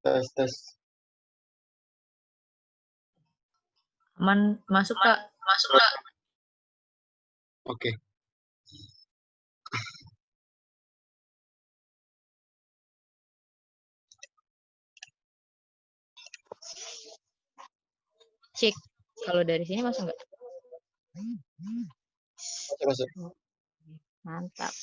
Tes, tes. Aman masuk, Kak. Masuk, Kak. Oke. Cek. Kalau dari sini masuk nggak? Masuk, masuk. Mantap.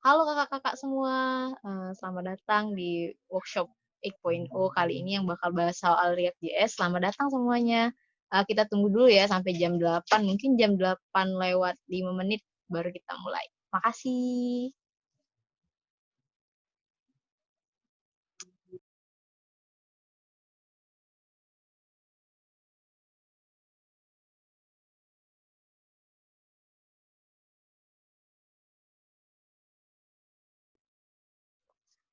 Halo kakak-kakak semua, selamat datang di workshop 8.0 kali ini yang bakal bahas soal React.js. Selamat datang semuanya. Kita tunggu dulu ya sampai jam 8, mungkin jam 8 lewat 5 menit baru kita mulai. Makasih.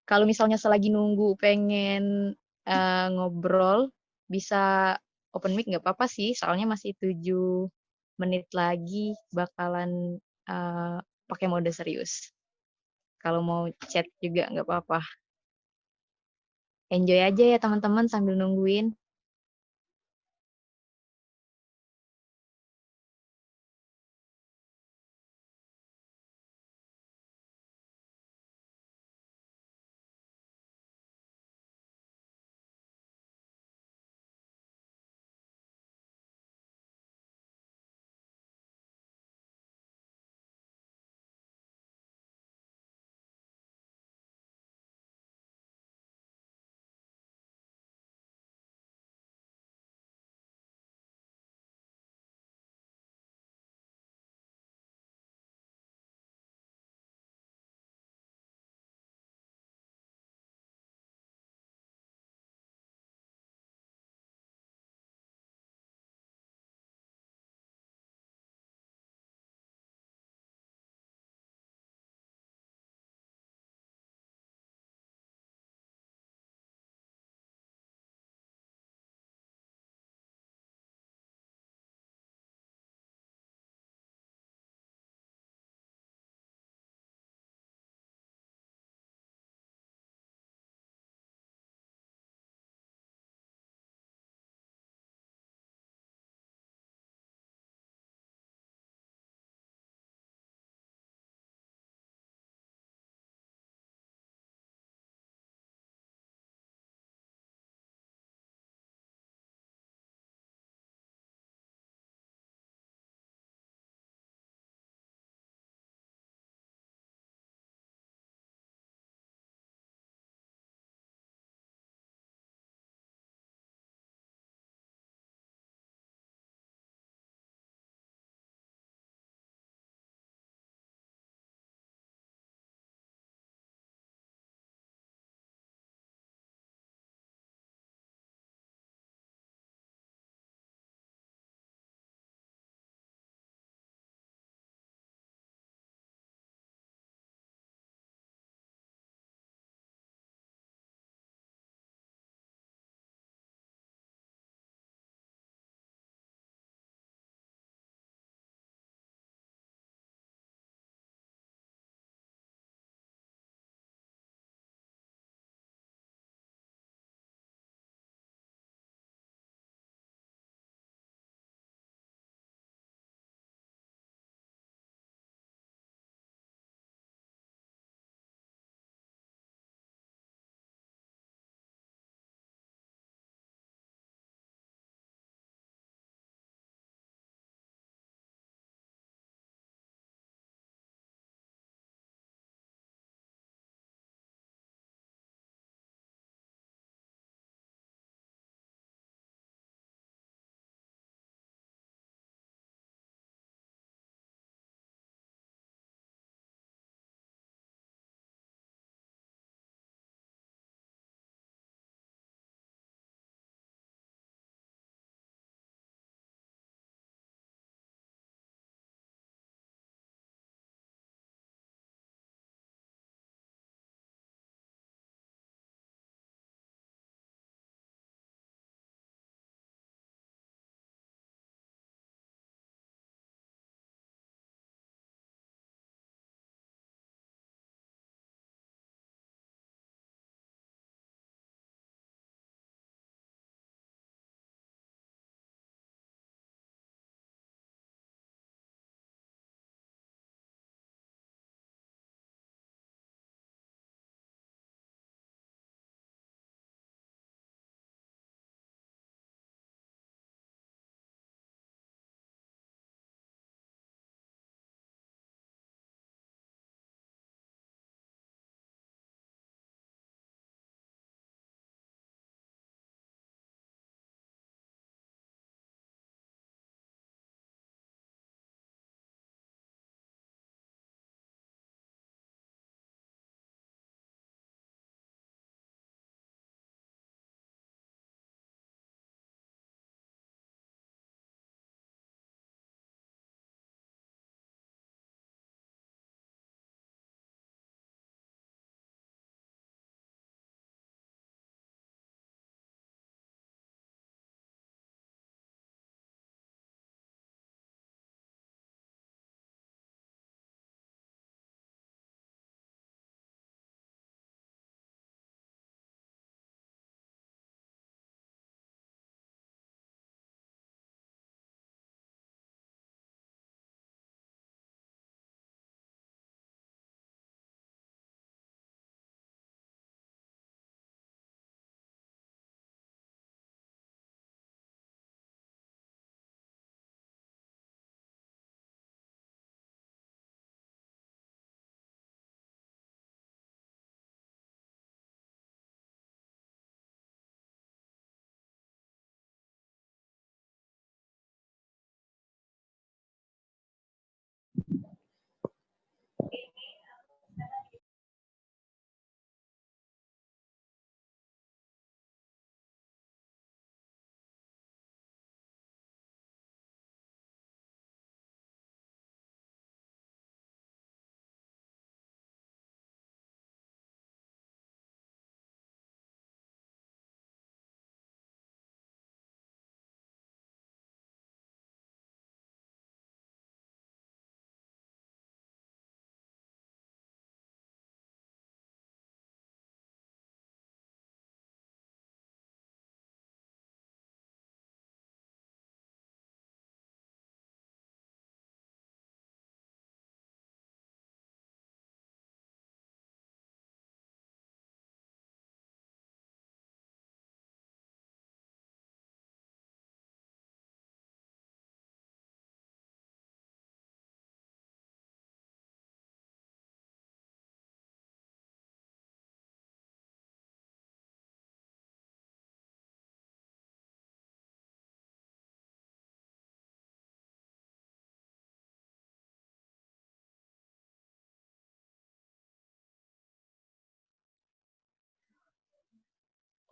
Kalau misalnya selagi nunggu pengen ngobrol, bisa open mic nggak apa-apa sih, soalnya masih 7 menit lagi bakalan pakai mode serius. Kalau mau chat juga nggak apa-apa. Enjoy aja ya teman-teman sambil nungguin.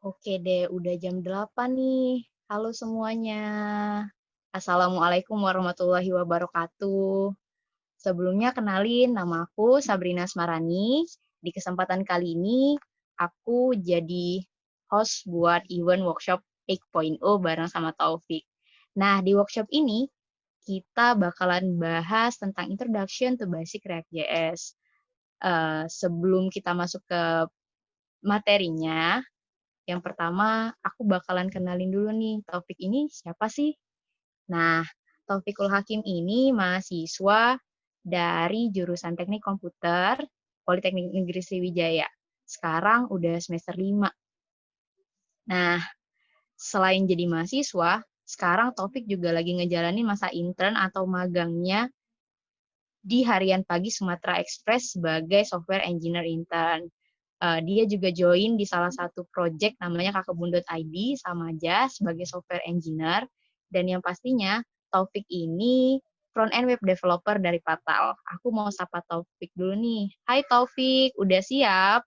Oke deh, udah jam 8 nih. Halo semuanya. Assalamualaikum warahmatullahi wabarakatuh. Sebelumnya kenalin, nama aku Sabrina Smarani. Di kesempatan kali ini, aku jadi host buat event workshop 8.0 bareng sama Taufik. Nah, di workshop ini, kita bakalan bahas tentang Introduction to Basic React.js. Sebelum kita masuk ke materinya, yang pertama, aku bakalan kenalin dulu nih, Taufik ini siapa sih? Nah, Taufikul Hakim ini mahasiswa dari jurusan Teknik Komputer, Politeknik Negeri Sriwijaya. Sekarang udah semester 5. Nah, selain jadi mahasiswa, sekarang Taufik juga lagi ngejalanin masa intern atau magangnya di Harian Pagi Sumatera Express sebagai software engineer intern. Dia juga join di salah satu project namanya kakebun.id sama aja sebagai software engineer. Dan yang pastinya Taufik ini front-end web developer dari Patal. Aku mau sapa Taufik dulu nih. Hai Taufik, udah siap?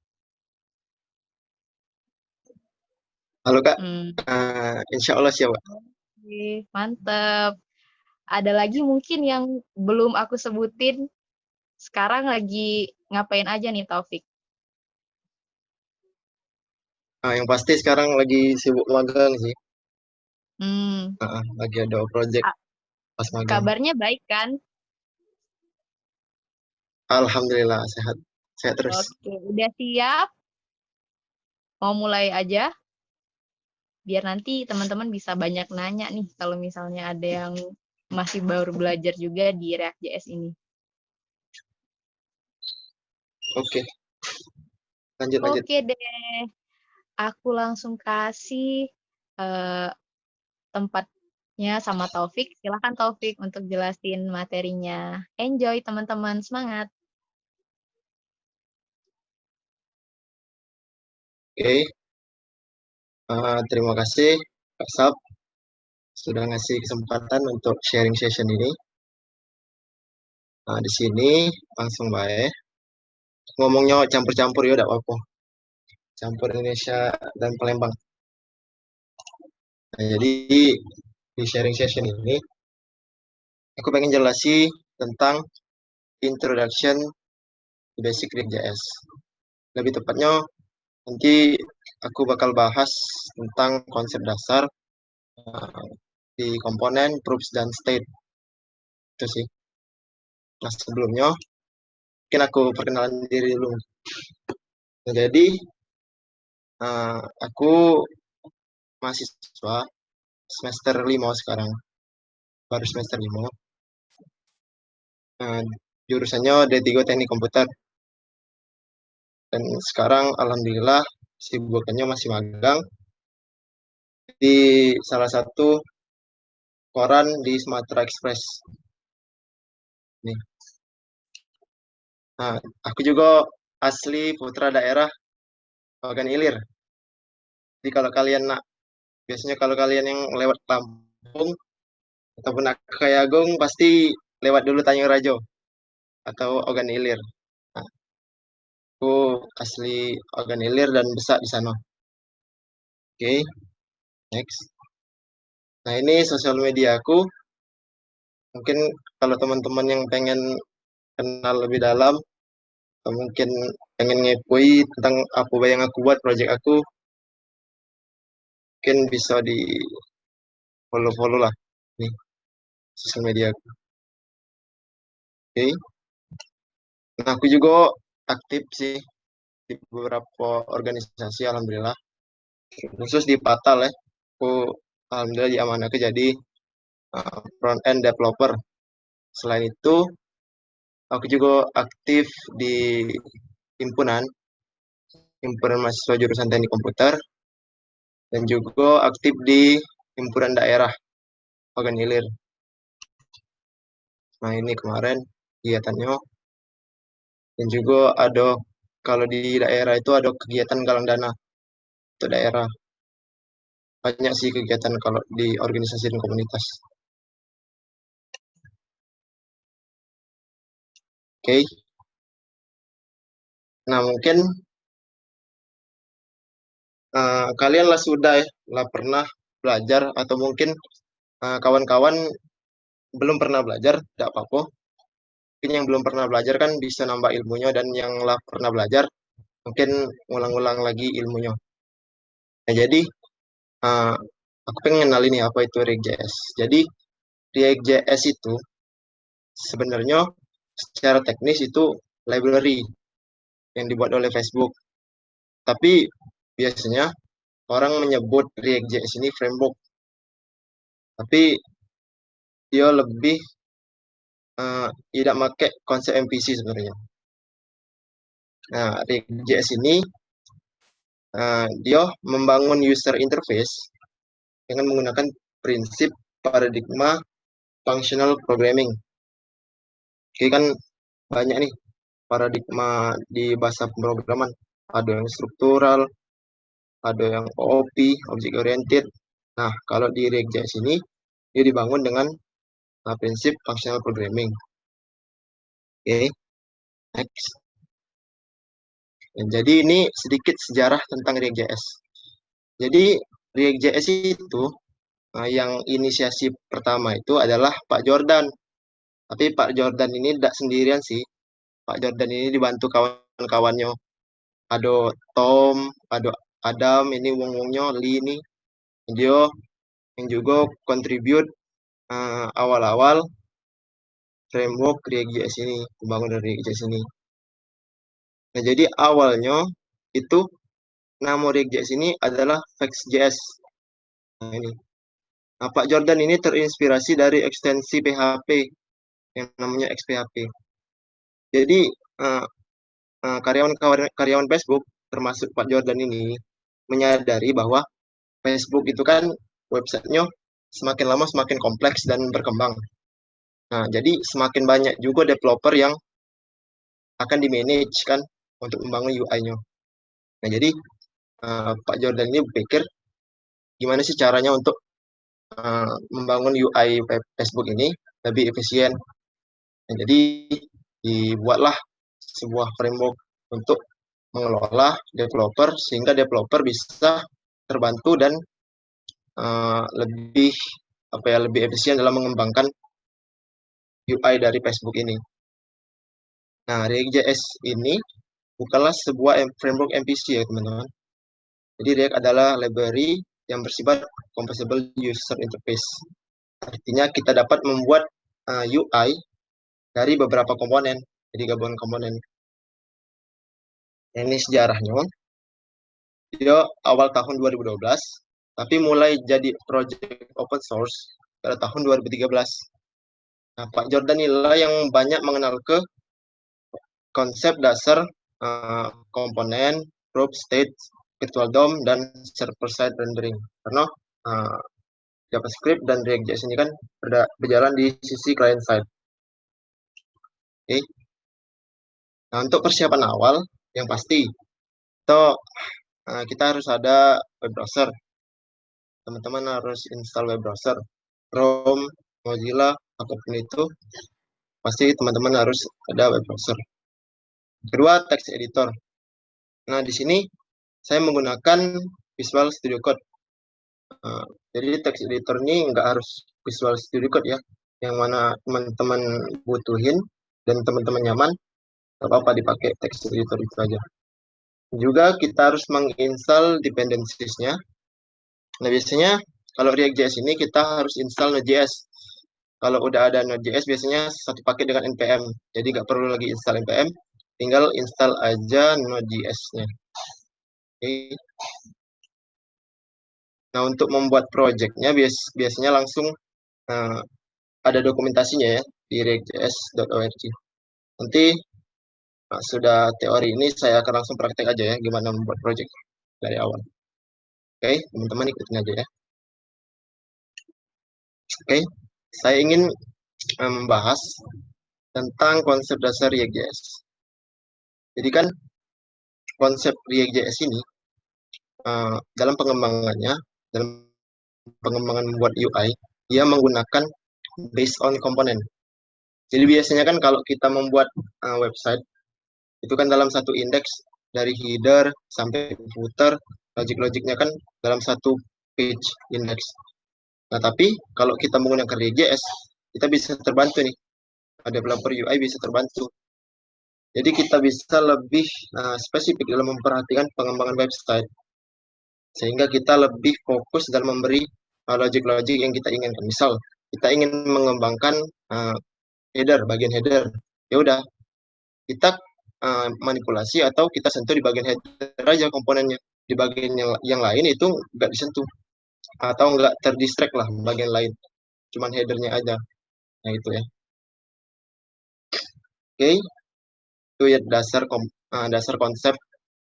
Halo Kak, Hmm, Insya Allah siap Kak. oke, mantep. Ada lagi mungkin yang belum aku sebutin. Sekarang lagi ngapain aja nih Taufik? Yang pasti sekarang lagi sibuk magang sih. Hmm, Lagi ada project a- pas magang. kabarnya baik kan? Alhamdulillah sehat, sehat terus. Oke, udah siap? Mau mulai aja? Biar nanti teman-teman bisa banyak nanya nih kalau misalnya ada yang masih baru belajar juga di React.js ini. Oke, lanjut lanjut. Oke deh, aku langsung kasih eh, tempatnya sama Taufik. Silakan Taufik untuk jelasin materinya. Enjoy teman-teman, semangat. Oke, terima kasih Kak Sab sudah ngasih kesempatan untuk sharing session ini. Di sini langsung baik. Ngomongnya campur-campur ya, udah apa? Campur Indonesia dan Palembang. Nah, jadi di sharing session ini, aku pengen jelasin tentang introduction to basic React.js. Lebih tepatnya, nanti aku bakal bahas tentang konsep dasar uh, di komponen, proofs, dan state. Itu sih. Nah, sebelumnya, mungkin aku perkenalan diri dulu. Nah, jadi, aku mahasiswa semester 5 sekarang. Baru semester 5. Uh, Jurusannya D3 Teknik Komputer. Dan sekarang, Alhamdulillah, sibukannya masih magang di salah satu koran di Sumatera Express. Nih. Nah, aku juga asli putra daerah Bagan Ilir. Jadi kalau kalian biasanya kalau kalian yang lewat Lampung ataupun nak ke Kayagung pasti lewat dulu Tanjung Rajo atau Ogan Ilir. Nah, aku asli Ogan Ilir dan besar di sana. Oke, next. Nah, ini sosial media aku. Mungkin kalau teman-teman yang pengen kenal lebih dalam atau mungkin pengen ngepoi tentang apa yang aku buat, project aku, mungkin bisa di follow-follow lah nih sosial media aku. Oke. Nah, aku juga aktif sih di beberapa organisasi, alhamdulillah. Khusus di Patal ya, aku alhamdulillah diamanahkan jadi front end developer. Selain itu, aku juga aktif di himpunan, himpunan mahasiswa jurusan teknik komputer, dan juga aktif di himpunan daerah Ogan Ilir. Nah, ini kemarin kegiatannya, dan juga ada kalau di daerah itu ada kegiatan galang dana untuk daerah. Banyak sih kegiatan kalau di organisasi dan komunitas. Oke. Nah, mungkin kalian lah sudah lah pernah belajar atau mungkin kawan-kawan belum pernah belajar, tidak apa-apa. Mungkin yang belum pernah belajar kan bisa nambah ilmunya dan yang lah pernah belajar mungkin ngulang-ulang lagi ilmunya. Nah, jadi uh, aku pengen kenalin nih apa itu React.js. Jadi React.js itu sebenarnya secara teknis itu library yang dibuat oleh Facebook. Tapi biasanya orang menyebut React.js ini framework. Tapi dia lebih tidak pakai konsep MVC sebenarnya. Nah, React.js ini dia membangun user interface dengan menggunakan prinsip paradigma functional programming. Jadi kan banyak nih paradigma di bahasa pemrograman. Ada yang struktural, ada yang OOP, object oriented. Nah, kalau di React.js ini dia dibangun dengan prinsip functional programming. Oke, next. Dan jadi ini sedikit sejarah tentang React.js. Jadi React.js itu yang inisiasi pertama itu adalah Pak Jordan. Tapi Pak Jordan ini tidak sendirian sih. Pak Jordan ini dibantu kawan-kawannya. Ada Tom, ada Adam, ini wong-wongnya, Lee ini. Dia yang juga contribute awal-awal framework React.js ini, pembangun dari React.js ini. Nah, jadi awalnya itu nama React.js ini adalah Vex.js. Nah, ini. Nah, Pak Jordan ini terinspirasi dari ekstensi PHP yang namanya XPHP. Jadi karyawan Facebook termasuk Pak Jordan ini menyadari bahwa Facebook itu kan websitenya semakin lama semakin kompleks dan berkembang. Nah, jadi semakin banyak juga developer yang akan di-manage kan untuk membangun UI-nya. Nah, jadi Pak Jordan ini berpikir gimana sih caranya untuk membangun UI Facebook ini lebih efisien. Nah, jadi dibuatlah sebuah framework untuk mengelola developer sehingga developer bisa terbantu dan lebih lebih efisien dalam mengembangkan UI dari Facebook ini. Nah, React.js ini bukanlah sebuah framework MVC ya teman-teman. Jadi React adalah library yang bersifat composable user interface. Artinya kita dapat membuat UI dari beberapa komponen, jadi gabungan komponen. Ini sejarahnya. Dia awal tahun 2012, tapi mulai jadi project open source pada tahun 2013. Nah, Pak Jordan inilah yang banyak mengenal ke konsep dasar komponen, group, state, virtual DOM, dan server-side rendering. Karena JavaScript dan React.js ini kan berjalan di sisi client side. Oke. Nah, untuk persiapan awal, yang pasti, kita harus ada web browser. Teman-teman harus install web browser. Chrome, Mozilla, apapun itu, pasti teman-teman harus ada web browser. Kedua, text editor. Nah, di sini saya menggunakan Visual Studio Code. Jadi text editor ini nggak harus Visual Studio Code ya, yang mana teman-teman butuhin dan teman-teman nyaman, nggak apa-apa dipakai text editor itu aja. Juga kita harus menginstal dependencies-nya. Nah, biasanya kalau React.js ini kita harus install Node.js. Kalau udah ada Node.js biasanya satu paket dengan npm. Jadi nggak perlu lagi install npm, tinggal install aja Node.js-nya. Oke. Nah, untuk membuat project-nya biasanya langsung ada dokumentasinya ya di react.js.org. Nanti sudah teori ini saya akan langsung praktek aja ya gimana membuat project dari awal. Oke, teman-teman ikutin aja ya. Oke, saya ingin membahas tentang konsep dasar React.js. Jadi kan konsep React.js ini dalam pengembangannya, dalam pengembangan membuat UI, dia menggunakan based on komponen. Jadi biasanya kan kalau kita membuat website, itu kan dalam satu indeks dari header sampai footer, Logik-logiknya kan dalam satu page index. Nah, tapi kalau kita menggunakan React.js, kita bisa terbantu nih. Developer UI bisa terbantu. Jadi kita bisa lebih spesifik dalam memperhatikan pengembangan website. Sehingga kita lebih fokus dalam memberi logik-logik yang kita inginkan. Misal, kita ingin mengembangkan bagian header. Ya udah, kita manipulasi atau kita sentuh di bagian header aja komponennya. Di bagian yang lain itu nggak disentuh. Atau nggak terdistract lah bagian lain. Cuman headernya aja. Nah, itu ya. Oke, itu ya dasar konsep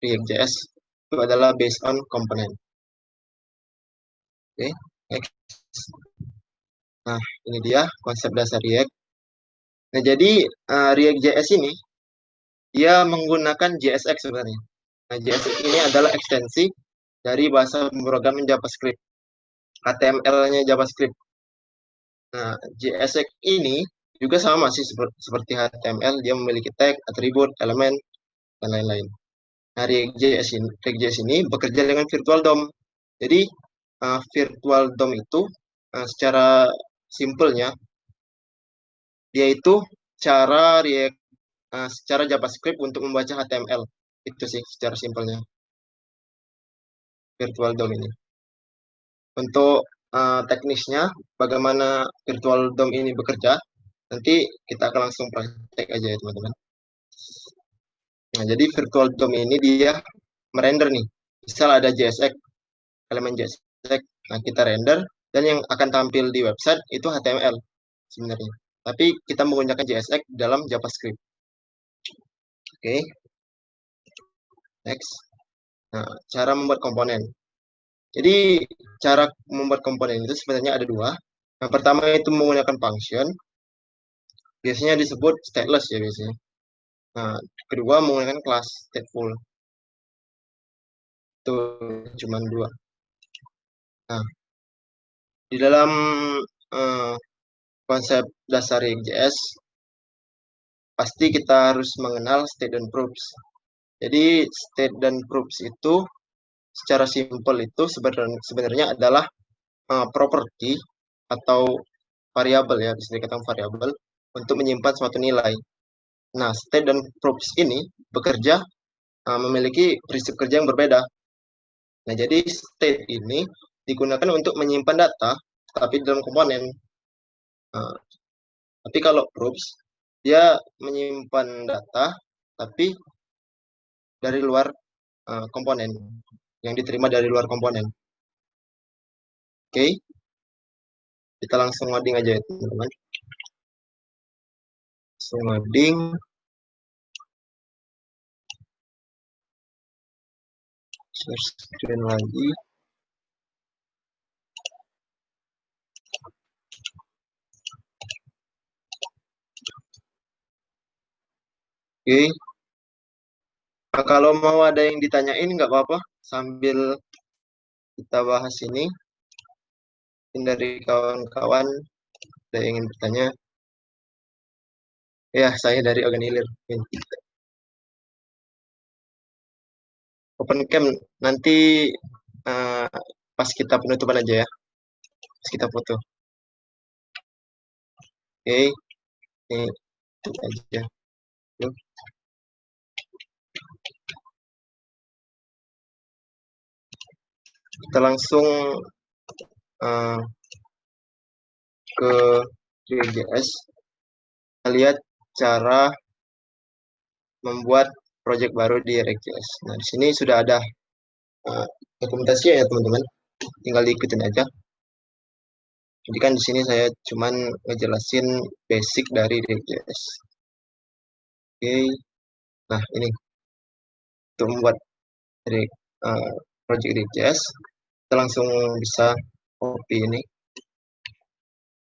React.js. Itu adalah based on component. Oke, next. Nah, ini dia konsep dasar React. Nah, jadi React.js ini dia menggunakan JSX sebenarnya. Nah, JSX ini adalah ekstensi dari bahasa pemrograman JavaScript, HTML-nya JavaScript. Nah, JSX ini juga sama sih seperti HTML, dia memiliki tag, atribut, elemen, dan lain-lain. Nah, React.js ini bekerja dengan virtual DOM. Jadi, virtual DOM itu secara simpelnya, dia itu secara JavaScript untuk membaca HTML. Itu sih secara simpelnya, virtual DOM ini. Untuk teknisnya, bagaimana virtual DOM ini bekerja, nanti kita akan langsung praktek aja ya teman-teman. Nah, jadi virtual DOM ini dia merender nih. Misal ada JSX, elemen JSX, nah kita render, dan yang akan tampil di website itu HTML sebenarnya. Tapi kita menggunakan JSX dalam JavaScript. Oke, next. Nah, cara membuat komponen. Jadi, cara membuat komponen itu sebenarnya ada dua. Yang pertama itu menggunakan function, biasanya disebut stateless ya biasanya. Nah, kedua menggunakan kelas stateful. Itu cuma dua. Nah, di dalam konsep dasar React.js, pasti kita harus mengenal state dan proofs. Jadi, state dan proofs itu secara simpel itu sebenarnya adalah properti atau variabel ya, bisa dikatakan variabel untuk menyimpan suatu nilai. Nah, state dan proofs ini bekerja memiliki prinsip kerja yang berbeda. Nah, jadi state ini digunakan untuk menyimpan data, tapi dalam komponen. Nah, tapi kalau proofs, dia menyimpan data, tapi dari luar komponen, yang diterima dari luar komponen. Oke, kita langsung ngoding aja ya teman-teman. Langsung ngoding. Share screen lagi. Oke. Nah, kalau mau ada yang ditanyain nggak apa-apa sambil kita bahas ini. Mungkin dari kawan-kawan ada yang ingin bertanya. Ya, saya dari Organilir. Open cam nanti uh, pas kita penutupan aja ya. Pas kita foto. Oke, ini tutup aja. Yuk. Kita langsung ke React.js. Kita lihat cara membuat project baru di React.js. Nah, di sini sudah ada dokumentasi ya teman-teman. Tinggal diikutin aja. Jadi kan di sini saya cuman ngejelasin basic dari React.js. Oke. Nah, ini untuk membuat project React.js, kita langsung bisa copy ini.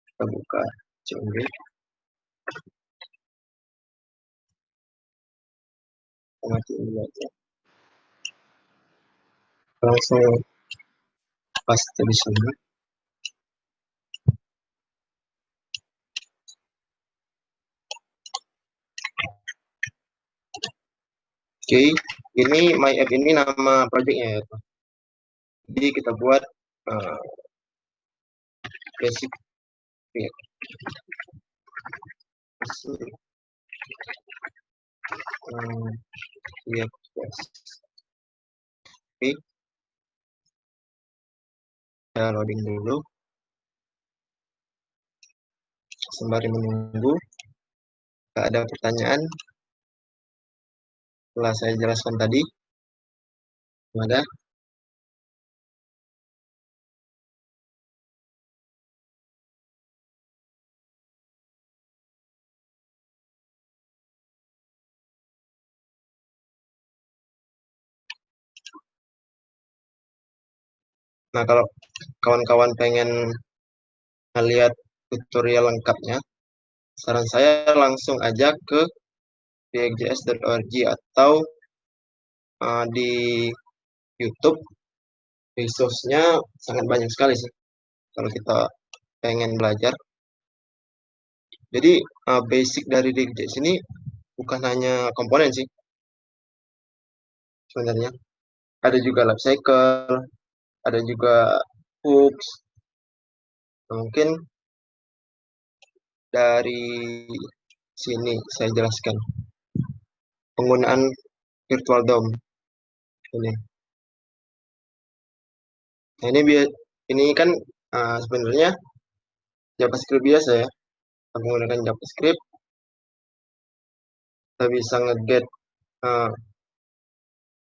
Kita buka Django. Langsung paste di sini. Oke, ini my app ini nama projectnya ya. Jadi kita buat basic React. React Oke, kita loading dulu. Sembari menunggu, ada pertanyaan setelah saya jelaskan tadi. Ada. Nah, kalau kawan-kawan pengen melihat tutorial lengkapnya, saran saya langsung aja ke reactjs.org atau di YouTube. Resource-nya sangat banyak sekali sih kalau kita pengen belajar. Jadi basic dari React.js ini bukan hanya komponen sih sebenarnya. Ada juga life cycle, ada juga hooks. Nah, mungkin dari sini saya jelaskan penggunaan virtual DOM ini. Nah, ini kan sebenarnya JavaScript biasa ya. Kita menggunakan JavaScript, kita bisa nge-get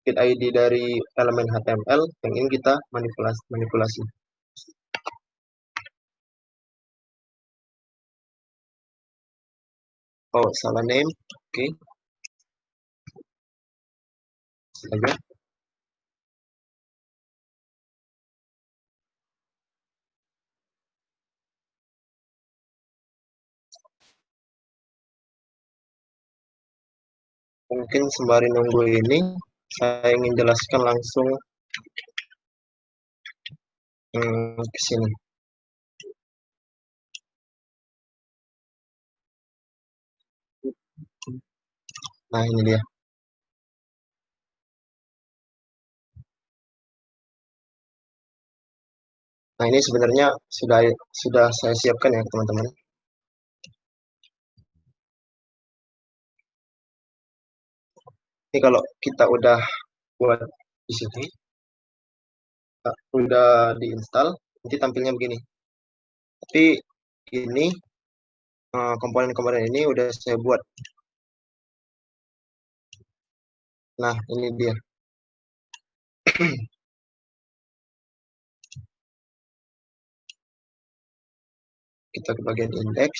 get ID dari elemen HTML yang ingin kita manipulasi. Oh, salah name. Oke. Saja. Mungkin sembari nunggu ini, saya ingin jelaskan langsung ke sini. Nah, ini dia. Nah, ini sebenarnya sudah saya siapkan ya, teman-teman. Ini kalau kita udah buat di sini, udah diinstal, nanti tampilnya begini. Tapi ini komponen-komponen ini udah saya buat. Nah, ini dia. Kita ke bagian index.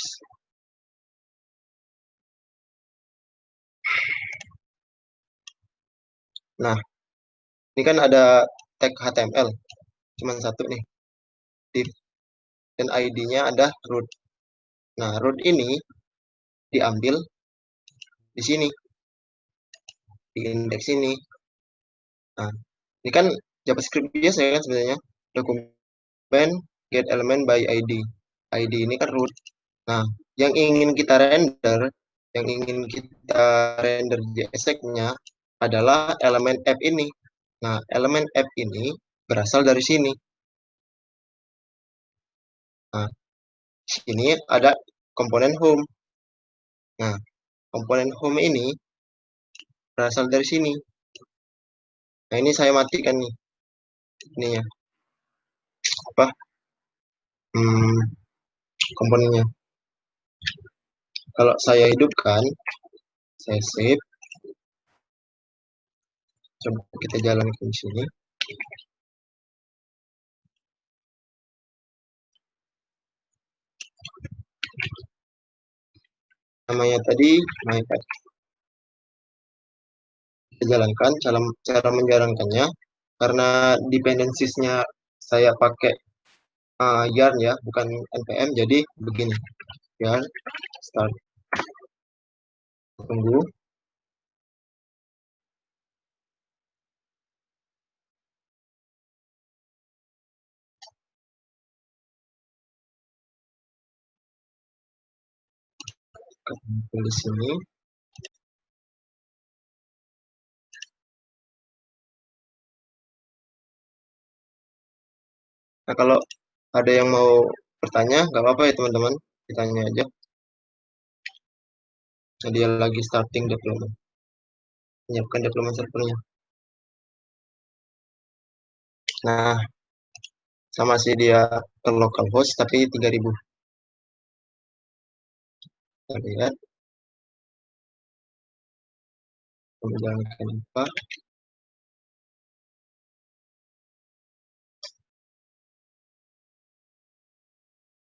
Nah, ini kan ada tag HTML, cuma satu nih, div, dan ID-nya ada root. Nah, root ini diambil di sini, di index ini. Nah, ini kan JavaScript biasa kan sebenarnya, dokumen get element by ID. ID ini kan root. Nah, yang ingin kita render JSX-nya adalah elemen app ini. Nah, elemen app ini berasal dari sini. Nah, sini ada komponen home. Nah, komponen home ini berasal dari sini. Nah, ini saya matikan nih. Ini ya. Apa? Komponennya. Kalau saya hidupkan, saya save. Coba kita jalankan di sini. Namanya tadi MyPad. Kita jalankan cara menjalankannya karena dependencies-nya saya pakai yarn ya, bukan npm, jadi begini. Yarn start. Tunggu. Di sini. Nah, kalau ada yang mau bertanya, nggak apa-apa ya teman-teman, ditanya aja. Nah, dia lagi starting deployment, menyiapkan deployment servernya. Nah, sama sih dia ke localhost tapi 3000. Kita lihat, menjalankan apa.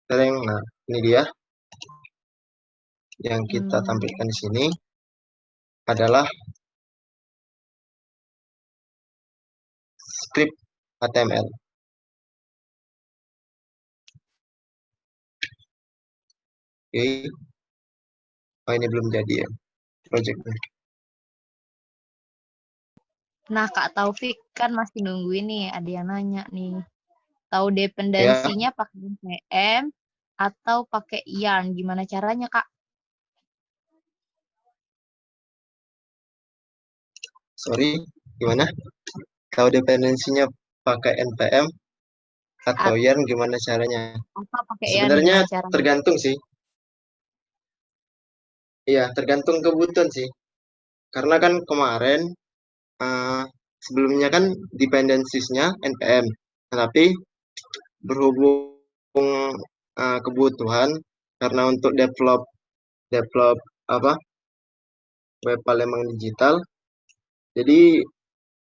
Nah, ini dia yang kita tampilkan di sini adalah script HTML. Oke, oh ini belum jadi ya projectnya. Nah, Kak Taufik kan masih nunggu ini, ada yang nanya nih. Tahu dependensinya pakai npm atau pakai yarn? Gimana caranya, Kak? Sorry, gimana? Tahu dependensinya pakai npm atau yarn gimana caranya? Atau pakai yarn Sebenarnya gimana caranya? tergantung sih. Iya, tergantung kebutuhan sih. Karena kan kemarin sebelumnya kan dependensiesnya npm, tapi berhubung kebutuhan karena untuk develop apa web Palembang digital, jadi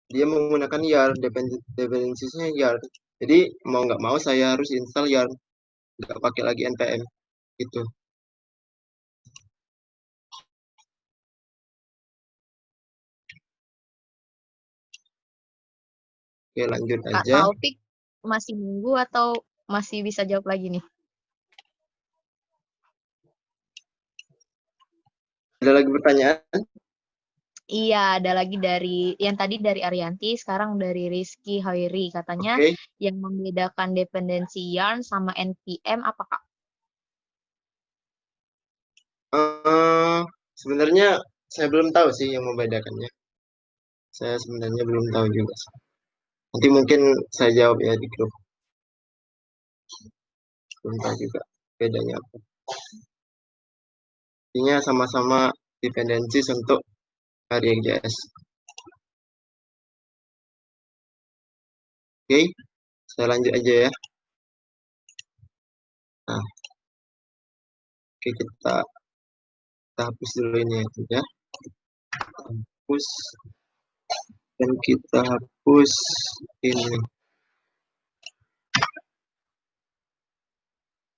dia menggunakan yarn, dependensiesnya yarn. Jadi mau nggak mau saya harus install yarn, nggak pakai lagi npm gitu. Oke, lanjut Kak aja. Taufik masih nunggu atau masih bisa jawab lagi nih? Ada lagi pertanyaan? Iya, ada lagi yang tadi dari Arianti, sekarang dari Rizky Hoiri. Katanya Oke. yang membedakan dependensi yarn sama npm apa, Kak? Sebenarnya saya belum tahu sih yang membedakannya. Saya sebenarnya belum tahu juga. Nanti mungkin saya jawab ya di grup. Belum tahu juga bedanya apa. Intinya sama-sama dependensi untuk React.js. Oke, saya lanjut aja ya. Nah, oke kita hapus dulu ini ya. Hapus dan kita hapus ini.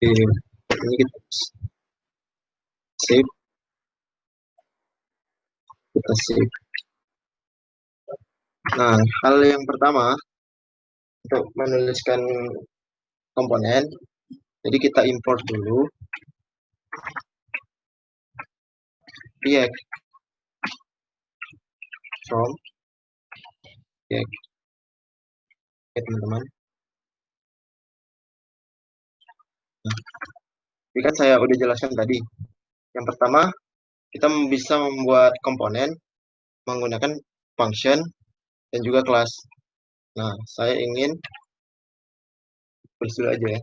Oke, ini kita save. Kita save. Nah, hal yang pertama untuk menuliskan komponen, jadi kita import dulu React from React. Oke teman-teman. Nah, ini kan saya udah jelaskan tadi. Yang pertama, kita bisa membuat komponen menggunakan function dan juga kelas. Nah, saya ingin tulis dulu aja ya.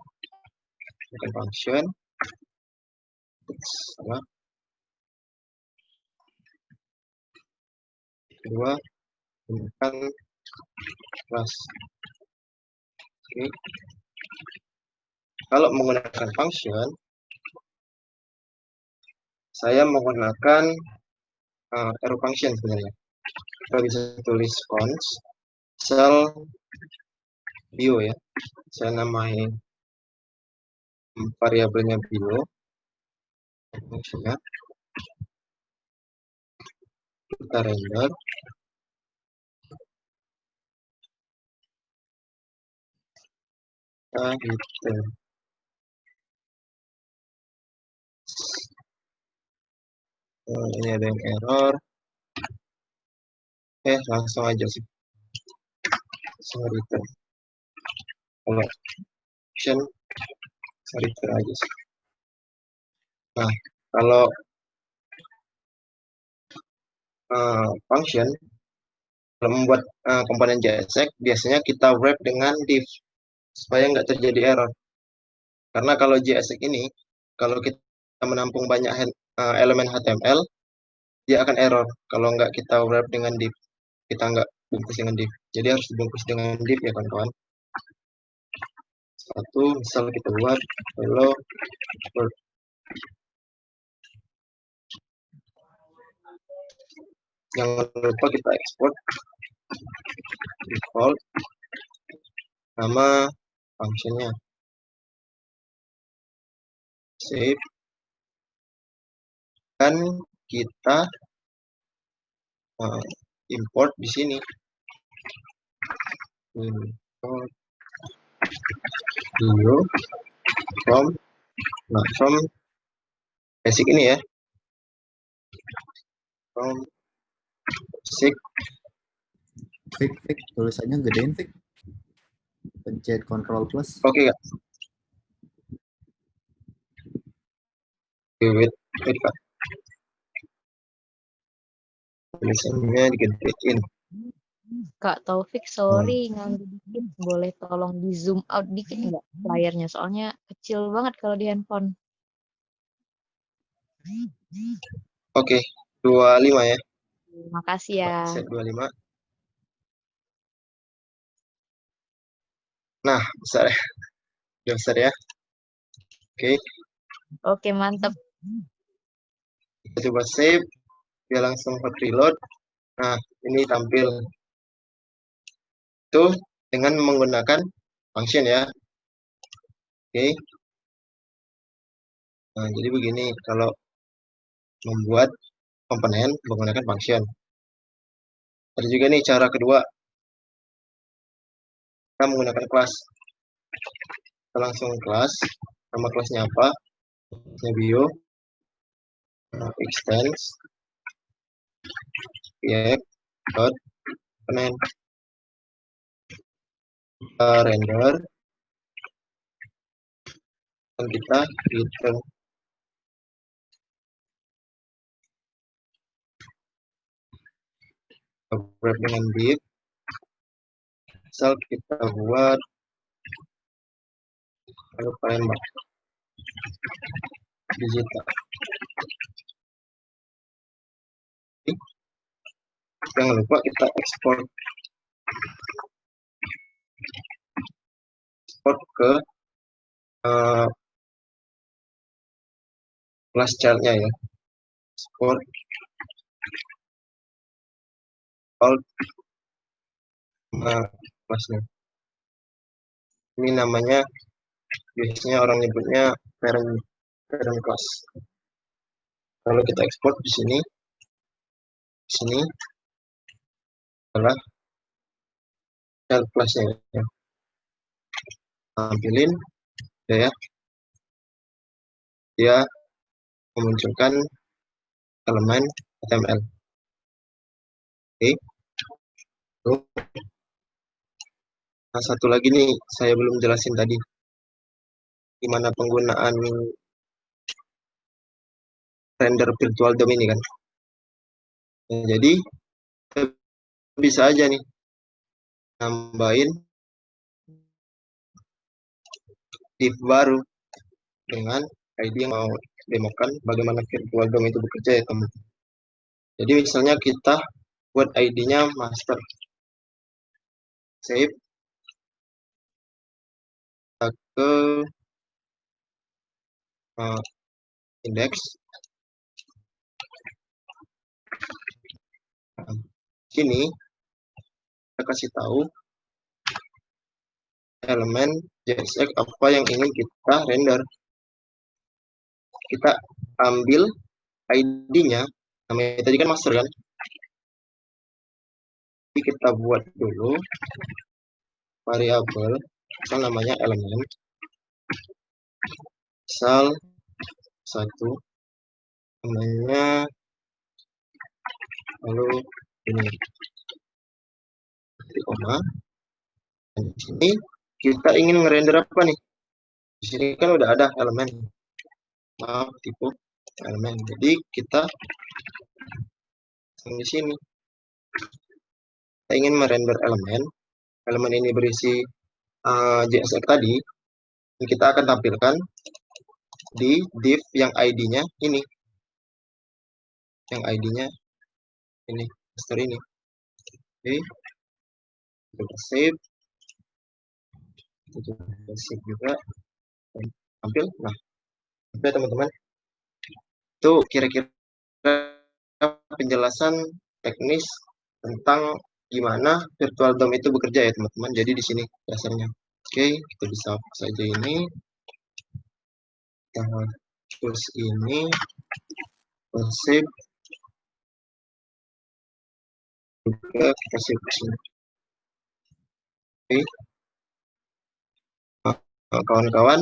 Bukan function sama kedua menggunakan kelas. Oke. Kalau menggunakan function, saya menggunakan arrow function sebenarnya. Kita bisa tulis fonts cell bio ya. Saya namai variabelnya bio. Fungsinya kita render. Gitu. Ini ada yang error. Langsung aja sih. Langsung return. Kalau function, return aja sih. Nah, kalau function, kalau membuat komponen JSX, biasanya kita wrap dengan div. supaya nggak terjadi error. Karena kalau JSX ini, kalau kita menampung banyak elemen HTML, dia akan error. Kalau nggak kita wrap dengan div, kita nggak bungkus dengan div. Jadi harus dibungkus dengan div ya kawan-kawan. Satu, misal kita buat hello world. Jangan lupa kita ekspor default nama functionnya, save, dan kita import di sini. Import video from basic ini ya, from basic. Fik, tulisannya gedein Fik. Pencet Ctrl plus. Oke ya. Wait Kak. Tulisannya digedein. Kak Taufik, sorry nganggu dikit, boleh tolong di zoom out dikit nggak layarnya? Soalnya kecil banget kalau di handphone. Oke, 25 ya. Makasih ya. Set 25. Nah, besar ya. Udah besar ya. Oke. Oke, mantap. Kita coba save. Dia langsung hot reload. Nah, ini tampil. Itu dengan menggunakan function ya. Oke. Nah, jadi begini kalau membuat komponen menggunakan function. Ada juga nih cara kedua. Kita menggunakan kelas. Kita langsung kelas. Nama kelasnya apa? Bio. Extends. Dot komponen. Kita render. Dan kita return. Wrap dengan div. Misal kita buat Palembang digital. Jangan lupa kita ekspor ke kelas childnya ya. Export all kelasnya. Ini namanya biasanya orang nyebutnya parent class. Kalau kita ekspor di sini adalah child classnya ya. Tampilin ya, dia memunculkan elemen HTML. Oke. Nah, satu lagi nih saya belum jelasin tadi gimana penggunaan render virtual DOM ini kan. Nah, jadi bisa aja nih nambahin div baru dengan ID yang mau demokan bagaimana virtual DOM itu bekerja ya teman. Jadi misalnya kita buat ID-nya master, save ke index. Sini kita kasih tahu elemen JSX apa yang ingin kita render. Kita ambil ID-nya, namanya tadi kan master kan. Jadi kita buat dulu variabel, misal namanya elemen, misal 1, namanya lalu ini koma. Dan di sini kita ingin ngerender apa nih? Di sini kan udah ada elemen, maaf tipe elemen. Jadi kita di sini kita ingin merender elemen ini berisi JSX tadi, kita akan tampilkan di div yang ID-nya ini. Yang ID-nya ini, master ini. Oke, kita save. Kita save juga. Tampil. Nah, oke teman-teman. Itu kira-kira penjelasan teknis tentang gimana virtual DOM itu bekerja ya teman-teman. Jadi di sini dasarnya. Oke, kita bisa hapus saja ini. Kita hapus ini. Save. Juga kita save di sini. Oke. Nah, kawan-kawan,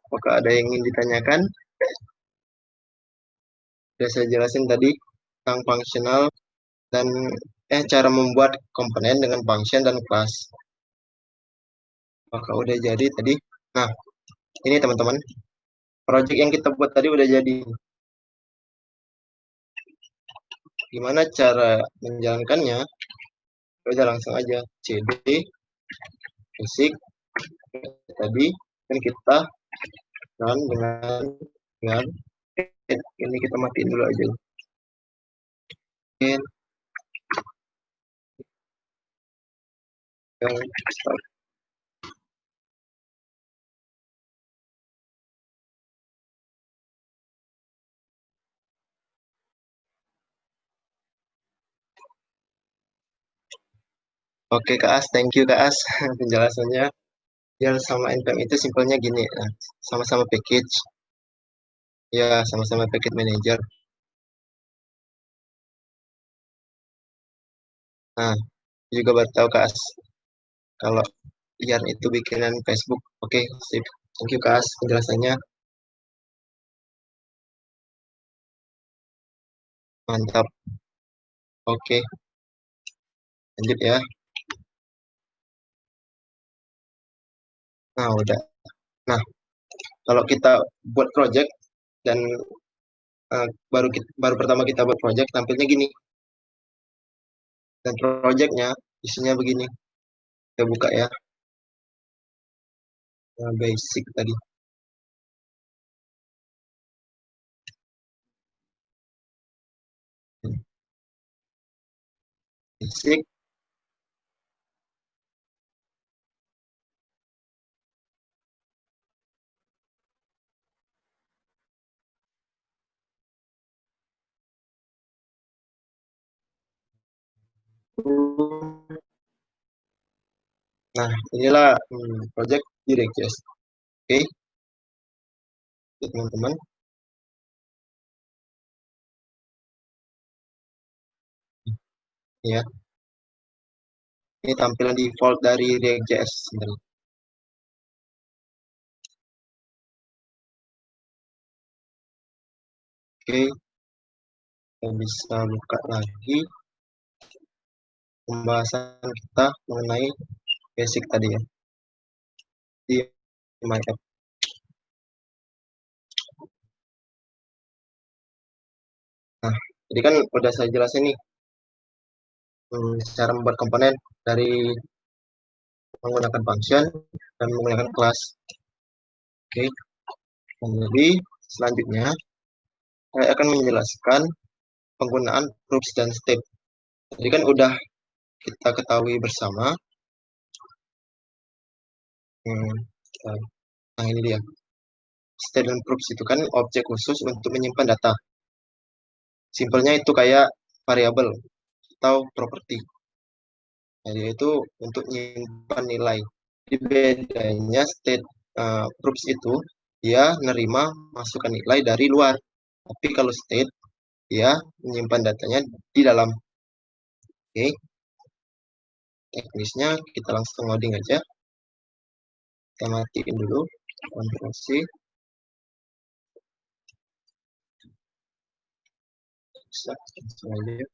apakah ada yang ingin ditanyakan? Sudah saya jelasin tadi tentang fungsional dan cara membuat komponen dengan function dan class. Apakah udah jadi tadi? Nah, ini teman-teman, project yang kita buat tadi udah jadi. Gimana cara menjalankannya? Udah langsung aja cd basic tadi, dan kita run dengan ini kita matiin dulu aja. Start. Oke Kak As, thank you Kak As penjelasannya. YARN sama npm itu simpelnya gini, sama-sama package. Ya, sama-sama package manager. Nah, juga baru tahu Kak As kalau YARN itu bikinan Facebook. Oke, sip. Thank you Kak As penjelasannya. Mantap. Oke, lanjut ya. Nah, udah. Nah, kalau kita buat project dan baru pertama kita buat project, tampilnya gini. Dan projectnya isinya begini. Kita buka ya. Basic tadi. Basic. Nah, inilah project di React.js. Oke, teman-teman. Ya, ini tampilan default dari React.js sebenarnya. Oke, kita bisa buka lagi pembahasan kita mengenai basic tadi ya di my app. Nah, jadi kan udah saya jelasin nih cara membuat komponen dari menggunakan function dan menggunakan kelas. Oke, jadi selanjutnya saya akan menjelaskan penggunaan proofs dan step. Jadi kan udah kita ketahui bersama. Nah, ini dia. State dan proofs itu kan objek khusus untuk menyimpan data. Simpelnya itu kayak variabel atau properti. Nah, yaitu untuk menyimpan nilai. Jadi bedanya state proofs itu dia nerima masukan nilai dari luar. Tapi kalau state dia menyimpan datanya di dalam. Oke. Teknisnya kita langsung loading aja. Kita matiin dulu. Ctrl C. Bisa langsung aja.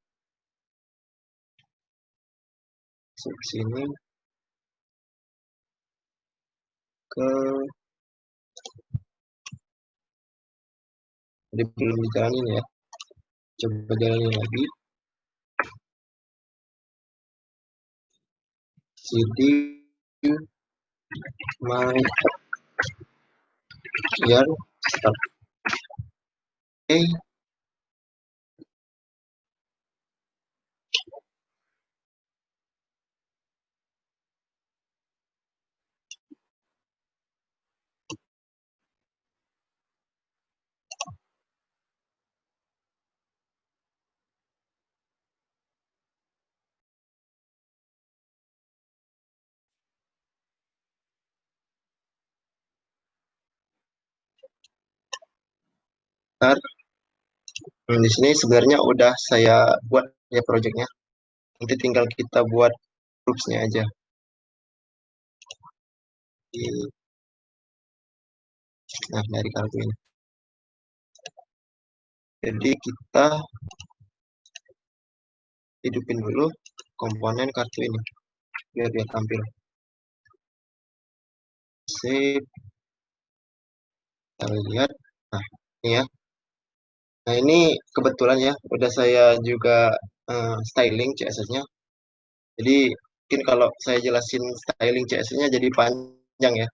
Masuk ke sini. Jadi belum dijalanin ya. Coba jalanin lagi. cd my year start. Oke. Ntar, di sini sebenarnya udah saya buat ya projectnya. Nanti tinggal kita buat proofs-nya aja. Nah, dari kartu ini. Jadi kita hidupin dulu komponen kartu ini biar dia tampil. Save. Kita lihat. Nah, ini ya. Nah, ini kebetulan ya, udah saya juga styling CSS-nya. Jadi, mungkin kalau saya jelasin styling CSS-nya jadi panjang ya.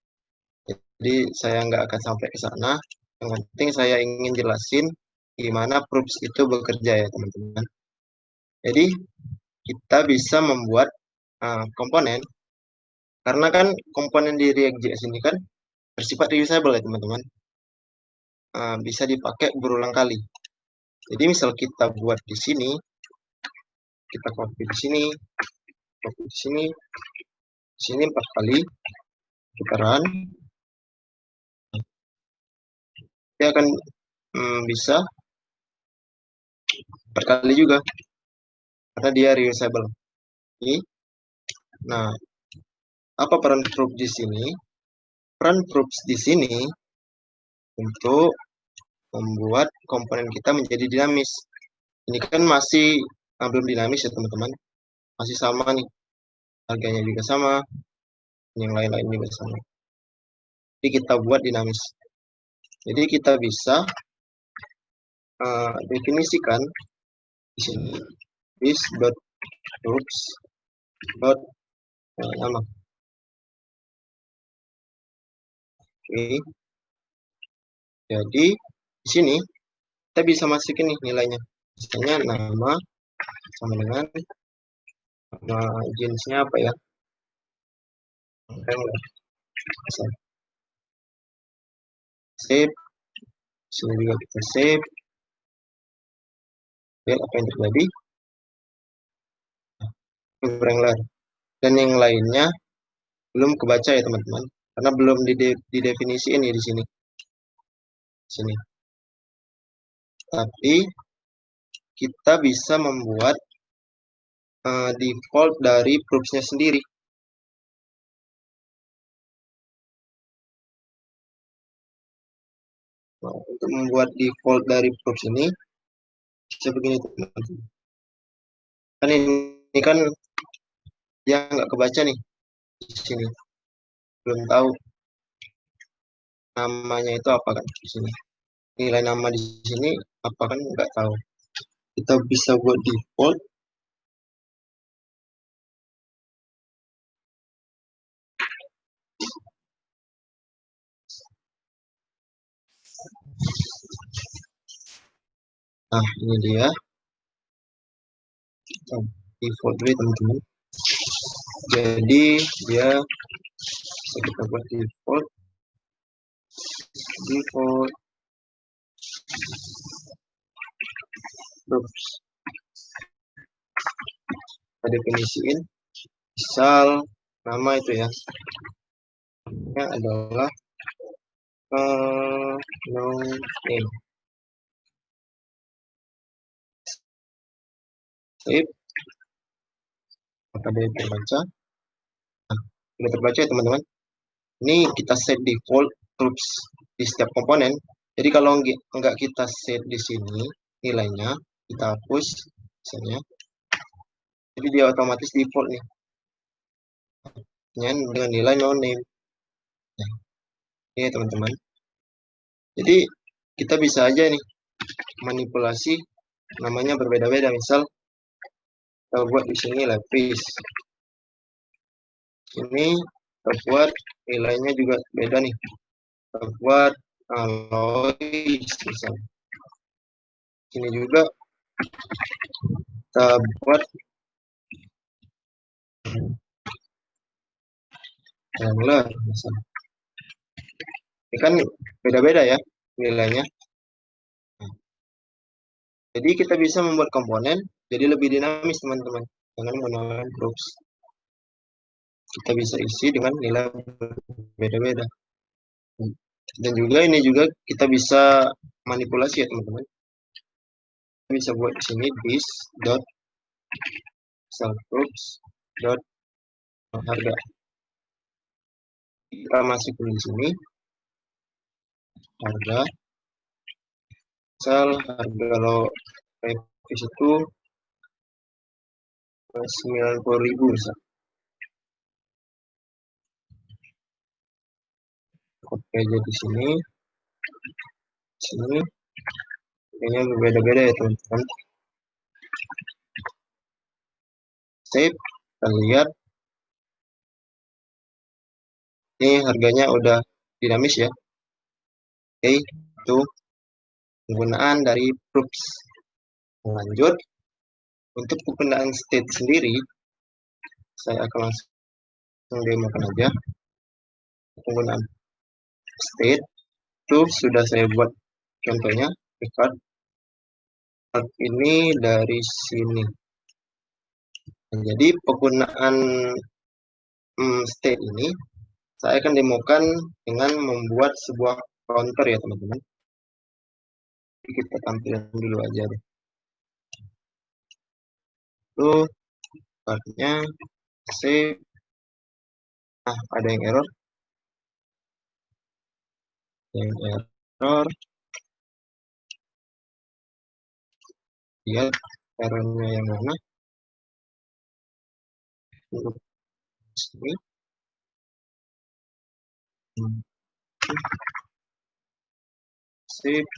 Jadi, saya nggak akan sampai ke sana. Yang penting saya ingin jelasin gimana proofs itu bekerja ya, teman-teman. Jadi, kita bisa membuat komponen. Karena kan komponen di React.js ini kan bersifat reusable ya, teman-teman. Bisa dipakai berulang kali. Jadi misal kita buat di sini, kita copy di sini, copy di sini 4 kali, kita run, dia akan bisa 4 kali juga, karena dia reusable. Oke. Nah, apa peran proof di sini? Peran proofs di sini untuk membuat komponen kita menjadi dinamis. Ini kan masih belum dinamis ya teman-teman, masih sama nih, harganya juga sama, yang lain-lain juga sama. Jadi kita buat dinamis. Jadi kita bisa definisikan di sini this.proofs nama. Oke. Jadi di sini kita bisa masukin nih nilainya. Misalnya nama sama dengan jenisnya apa ya? Save. Sini juga kita save. Lihat apa yang terjadi. Wrangler. Dan yang lainnya belum kebaca ya teman-teman, karena belum didefinisiin ya di sini. Tapi kita bisa membuat default dari proofs-nya sendiri. Nah, untuk membuat default dari proofs ini bisa begini teman-teman. Kan ini kan dia nggak kebaca nih di sini, belum tahu namanya itu apa kan di sini. Nilai nama di sini apa kan nggak tahu. Kita bisa buat default. Nah, ini dia. Default dulu teman-teman. Jadi dia bisa kita buat default proofs. Kita definisiin misal nama itu ya, ini adalah no name. Save. Maka dia terbaca. Nah, sudah terbaca ya teman-teman. Ini kita set default proofs di setiap komponen. Jadi kalau enggak kita set di sini nilainya, kita hapus misalnya. Jadi dia otomatis default nih. Dengan nilai no name. Nah, ini teman-teman. Jadi kita bisa aja nih manipulasi namanya berbeda-beda. Misal kita buat di sini lapis. Ini kita buat nilainya juga beda nih. Kita buat Alois misalnya. Sini juga kita buat Handler misalnya. Ini kan beda-beda ya nilainya. Jadi kita bisa membuat komponen jadi lebih dinamis teman-teman dengan menggunakan groups. Kita bisa isi dengan nilai beda-beda. Dan juga ini juga kita bisa manipulasi ya teman-teman. Kita bisa buat di sini this dot subgroups dot harga. Kita masuk di sini harga misal harga lo revis itu 90.000 misal. Oke, aja di sini kayaknya berbeda-beda ya teman-teman. Save, kita lihat ini harganya udah dinamis ya. Oke, itu penggunaan dari proofs. Lanjut, untuk penggunaan state sendiri, saya akan langsung demokan aja. Penggunaan state itu sudah saya buat contohnya, record ini dari sini. Nah, jadi penggunaan state ini saya akan demokan dengan membuat sebuah counter ya teman-teman. Kita tampilkan dulu aja deh. Itu partnya save. Nah, ada yang error. Lihat errornya yang mana. Sini. Save.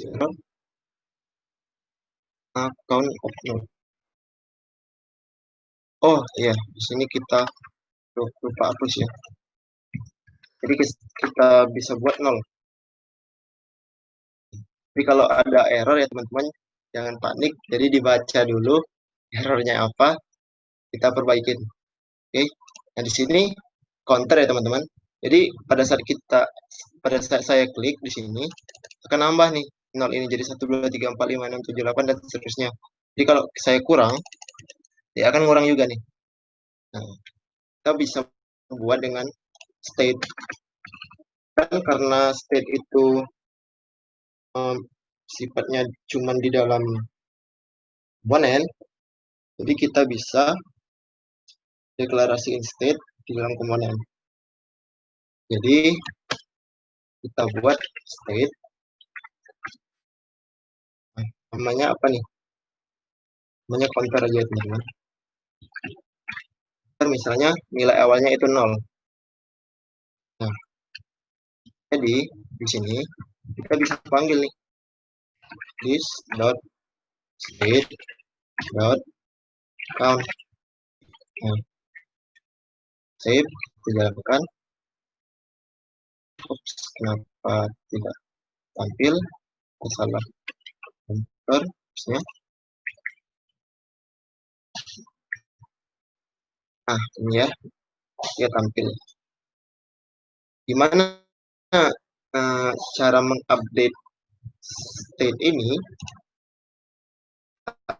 Error. Account open. Oh iya, di sini kita lupa hapus ya. Jadi kita bisa buat 0. Tapi kalau ada error ya teman-teman, jangan panik. Jadi dibaca dulu errornya apa, kita perbaikin. Oke. Nah di sini counter ya teman-teman. Jadi pada saat saya klik di sini akan nambah nih 0 ini jadi 1 2 3 4 5 6 7 8 dan seterusnya. Jadi kalau saya kurang, dia akan ngurang juga nih. Nah, kita bisa buat dengan state. Kan karena state itu sifatnya cuma di dalam komponen, jadi kita bisa deklarasiin state di dalam komponen. Jadi kita buat state, namanya apa nih? Namanya counter aja teman-teman. Misalnya nilai awalnya itu 0. Nah, jadi di sini kita bisa panggil nih this dot state dot count. Nah, save, dijalankan. Oops, kenapa tidak tampil? Salah enter ya. Nah, ini ya, dia tampil. Gimana cara mengupdate state ini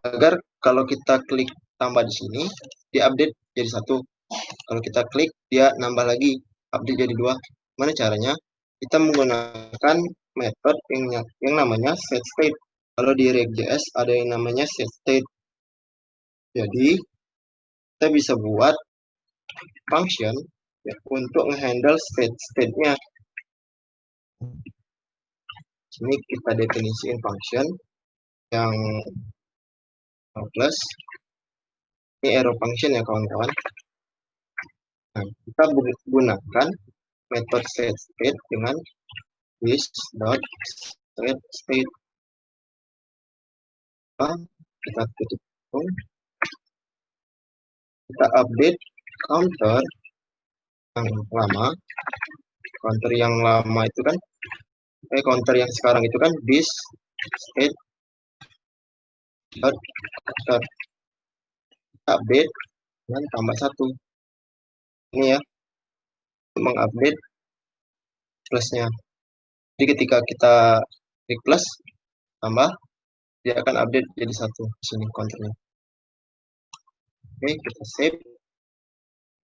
agar kalau kita klik tambah di sini, diupdate jadi 1. Kalau kita klik, dia nambah lagi, update jadi 2. Mana caranya? Kita menggunakan method yang namanya setState. Kalau di React.js ada yang namanya setState. Jadi, kita bisa buat function ya, untuk nge-handle state-nya. Sini kita definisiin function yang plus. Ini arrow function ya kawan-kawan. Nah, kita gunakan metode setState dengan this.setState. Kita tutup. kita update counter yang lama. Counter yang lama itu kan, counter yang sekarang itu kan this state dot counter. Kita update dan tambah 1. Ini ya, mengupdate plusnya. Jadi ketika kita klik plus tambah, dia akan update jadi 1 di sini counternya. Oke, kita save.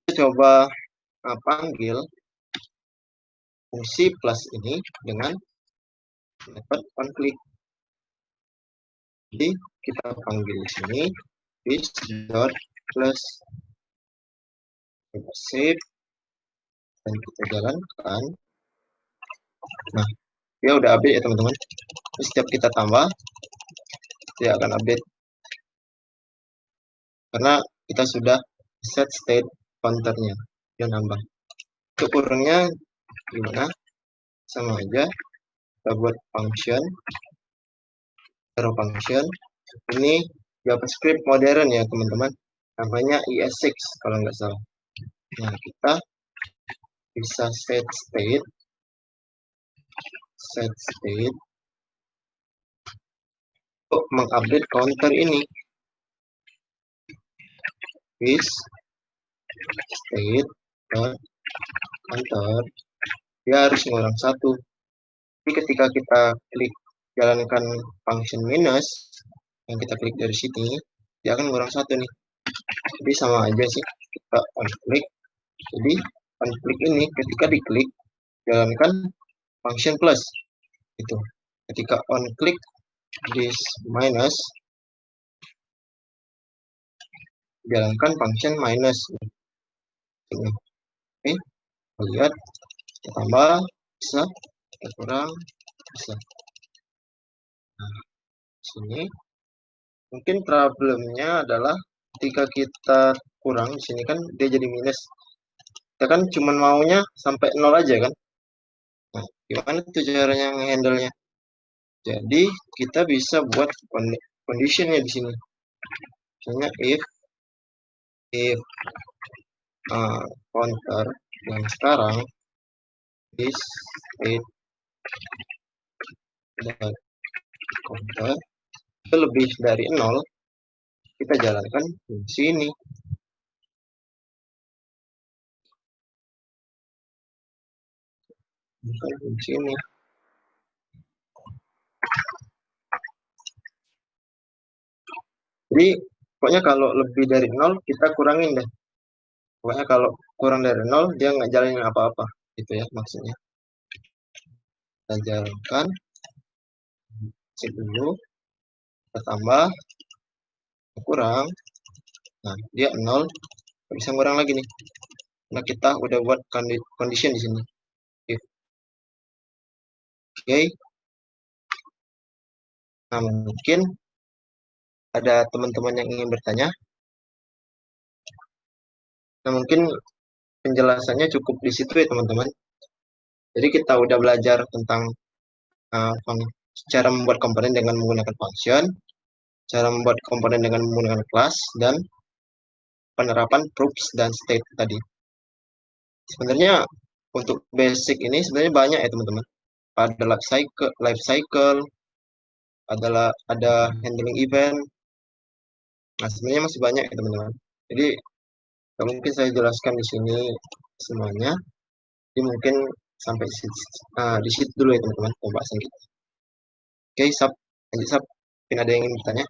Kita coba panggil fungsi plus ini dengan method onClick. Jadi kita panggil di sini this dot plus. Kita save dan kita jalankan. Nah, dia udah update ya teman-teman. Setiap kita tambah, dia akan update karena kita sudah set state counternya. Dia nambah. Untuk kurangnya gimana? Sama aja. Kita buat function, arrow function. Ini JavaScript modern ya teman-teman. Namanya ES6 kalau nggak salah. Nah, kita bisa set state untuk mengupdate counter ini. This state dot counter, dia harus ngurang 1. Tapi ketika kita klik jalankan function minus, yang kita klik dari sini, dia akan ngurang 1 nih. Jadi sama aja sih, kita on-click. Jadi on-click ini ketika diklik, jalankan function plus. Itu. Ketika on-click this minus, jalankan function minus. Ini. Oke, lihat, kita tambah, bisa, kita kurang, bisa. Nah, sini mungkin problemnya adalah ketika kita kurang di sini kan dia jadi minus. Kita kan cuma maunya sampai 0 aja kan. Nah, gimana tuh caranya nge-handle-nya? Jadi kita bisa buat conditionnya di sini. Misalnya if counter yang sekarang is state dot counter itu lebih dari 0, kita jalankan fungsi ini. Fungsi ini. Jadi pokoknya kalau lebih dari 0 kita kurangin deh. Pokoknya kalau kurang dari 0 dia nggak jalanin apa-apa. Gitu ya maksudnya. Kita jalankan. Cek dulu. Kita tambah. Kurang. Nah dia 0. Bisa ngurang lagi nih. Nah kita udah buat condition di sini. Oke. Nah mungkin ada teman-teman yang ingin bertanya. Nah mungkin penjelasannya cukup di situ ya teman-teman. Jadi kita udah belajar tentang cara membuat komponen dengan menggunakan function, cara membuat komponen dengan menggunakan class, dan penerapan proofs dan state tadi. Sebenarnya untuk basic ini sebenarnya banyak ya teman-teman. Ada life cycle, ada handling event. Nah sebenarnya masih banyak ya teman-teman. Jadi mungkin saya jelaskan di sini semuanya. Jadi mungkin sampai di situ dulu ya teman-teman pembahasan kita. Oke, lanjut Sab. Mungkin ada yang ingin bertanya?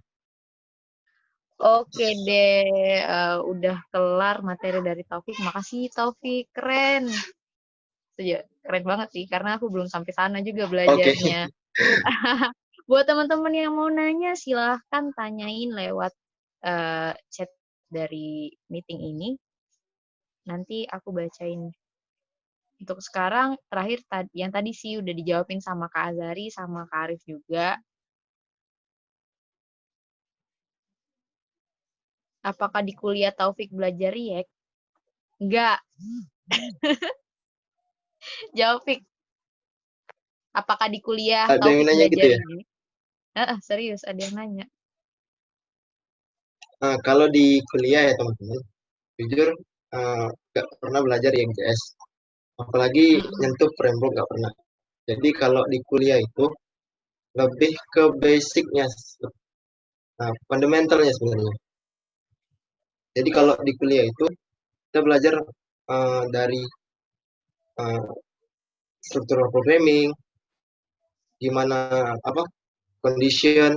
Oke deh, udah kelar materi dari Taufik. Makasih Taufik, keren. Keren banget sih, karena aku belum sampai sana juga belajarnya. Buat teman-teman yang mau nanya, silahkan tanyain lewat chat dari meeting ini. Nanti aku bacain. Untuk sekarang, terakhir yang tadi sih udah dijawabin sama Kak Azari, sama Kak Arif juga. Apakah di kuliah Taufik belajar React? Enggak. Jawab, Fik. Apakah di kuliah ada yang nanya gitu ya? ini? Serius, ada yang nanya. Nah, kalau di kuliah ya teman-teman, jujur nggak pernah belajar React.js. Apalagi nyentuh framework nggak pernah. Jadi kalau di kuliah itu lebih ke basicnya, fundamentalnya sebenarnya. Jadi kalau di kuliah itu kita belajar dari struktural programming, gimana condition,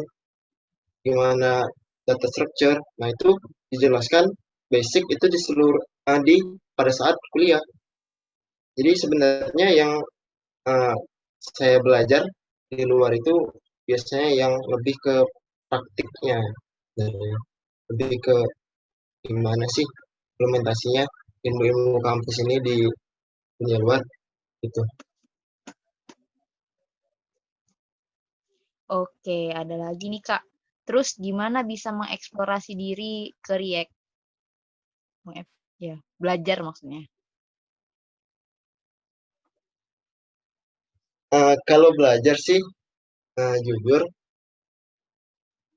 gimana data structure. Nah itu dijelaskan basic itu di seluruh di pada saat kuliah. Jadi sebenarnya yang saya belajar di luar itu biasanya yang lebih ke praktiknya, lebih ke gimana sih implementasinya ilmu-ilmu kampus ini di dunia luar gitu. Oke, ada lagi nih Kak. Terus gimana bisa mengeksplorasi diri ke React? Ya, belajar maksudnya. Kalau belajar sih jujur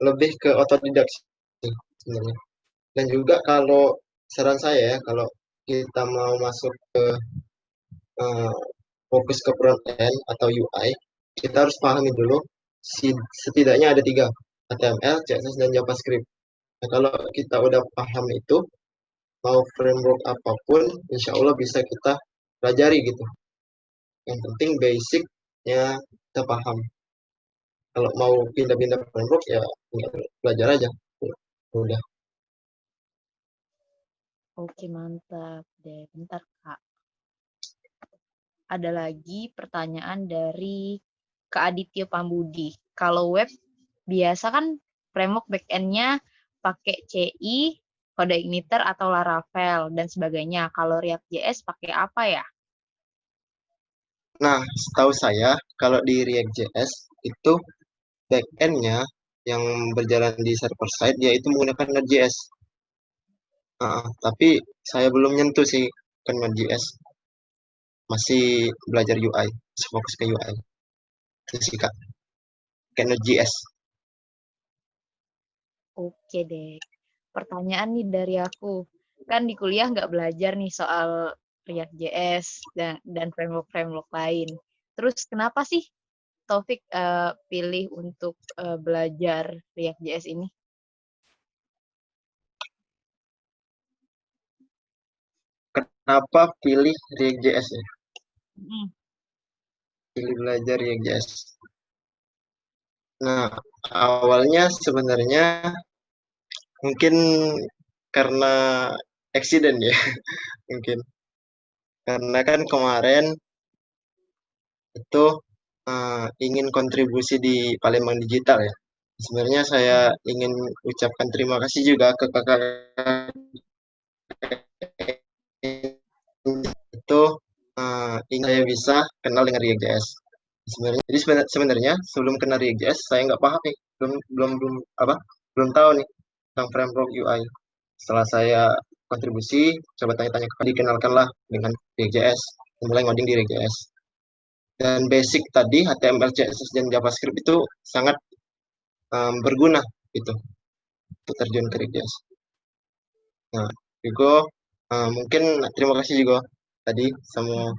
lebih ke otodidak sih sebenarnya. Dan juga kalau saran saya ya, kalau kita mau masuk ke fokus ke front end atau UI, kita harus pahami dulu setidaknya ada 3, HTML, CSS, dan JavaScript. Nah, kalau kita udah paham itu, mau framework apapun, insya Allah bisa kita pelajari gitu. Yang penting basicnya kita paham. Kalau mau pindah-pindah framework ya tinggal belajar aja. Udah. Oke, mantap deh. Bentar, Kak. Ada lagi pertanyaan dari Kak Aditya Pambudi. Kalau web biasa kan framework backend-nya pakai CI, kode igniter atau Laravel dan sebagainya. Kalau React.js pakai apa ya? Nah, setahu saya kalau di React.js itu backend-nya yang berjalan di server side dia itu menggunakan Node.js. Tapi saya belum nyentuh sih ke Node.js. Masih belajar UI, masih fokus ke UI. Itu sih Kak, ke Node.js. Oke deh. Pertanyaan nih dari aku. Kan di kuliah nggak belajar nih soal React.js dan framework-framework lain. Terus kenapa sih Taufik pilih untuk belajar React.js ini? Kenapa pilih React.js ya? Mm. Pilih belajar React.js. Nah, awalnya sebenarnya mungkin karena accident ya, mungkin. Karena kan kemarin itu ingin kontribusi di Palembang Digital ya. Sebenarnya saya ingin ucapkan terima kasih juga ke kakak itu ingin saya bisa kenal dengan React.js. Sebenarnya sebelum kenal React.js saya nggak paham nih, belum tahu nih tentang framework UI. Setelah saya kontribusi, coba tanya-tanya ke dikenalkanlah dengan React.js, mulai ngoding di React.js. Dan basic tadi HTML, CSS, dan JavaScript itu sangat berguna gitu untuk terjun ke React.js. Nah, Hugo, mungkin terima kasih juga tadi sama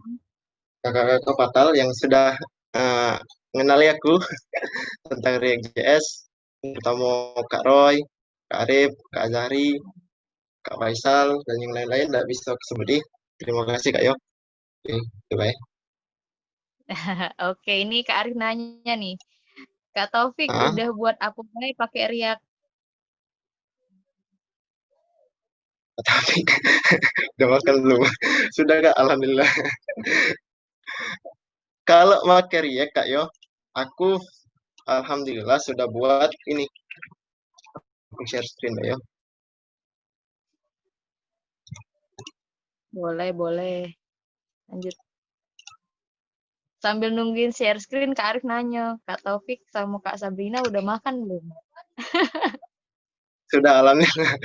kakak-kakak Fatal yang sudah uh, mengenali aku tentang React.js, terutama Kak Roy, Kak Arif, Kak Azari, Kak Faisal, dan yang lain-lain tidak bisa aku sebut. Terima kasih Kak Yo. Oke, bye. Oke, ini Kak Arif nanya nih. Kak Taufik Ah, udah buat apa pakai React? tapi udah makan belum? Sudah Kak, Alhamdulillah. Kalau pakai React Kak Yo, aku Alhamdulillah sudah buat ini. Aku share screen Kak Yo. Boleh, boleh. Lanjut. Sambil nungguin share screen, Kak Arif nanya, Kak Taufik sama Kak Sabrina udah makan belum? Sudah Alhamdulillah.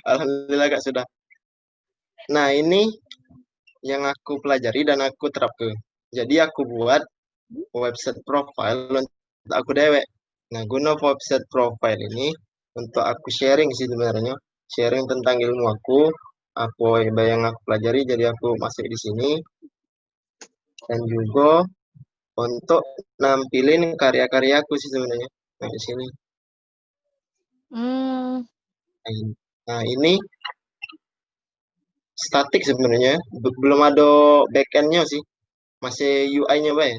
Alhamdulillah Kak sudah. Nah ini yang aku pelajari dan aku terapkan. Jadi aku buat website profile untuk aku dewek. Nah, guna website profile ini untuk aku sharing sih sebenarnya, sharing tentang ilmu aku, yang aku pelajari, jadi aku masuk di sini. Dan juga untuk nampilin karya-karyaku sih sebenarnya. Nah, di sini. Hmm, Nah, ini statik sebenarnya. Belum ada backend-nya sih. Masih UI-nya, Bay.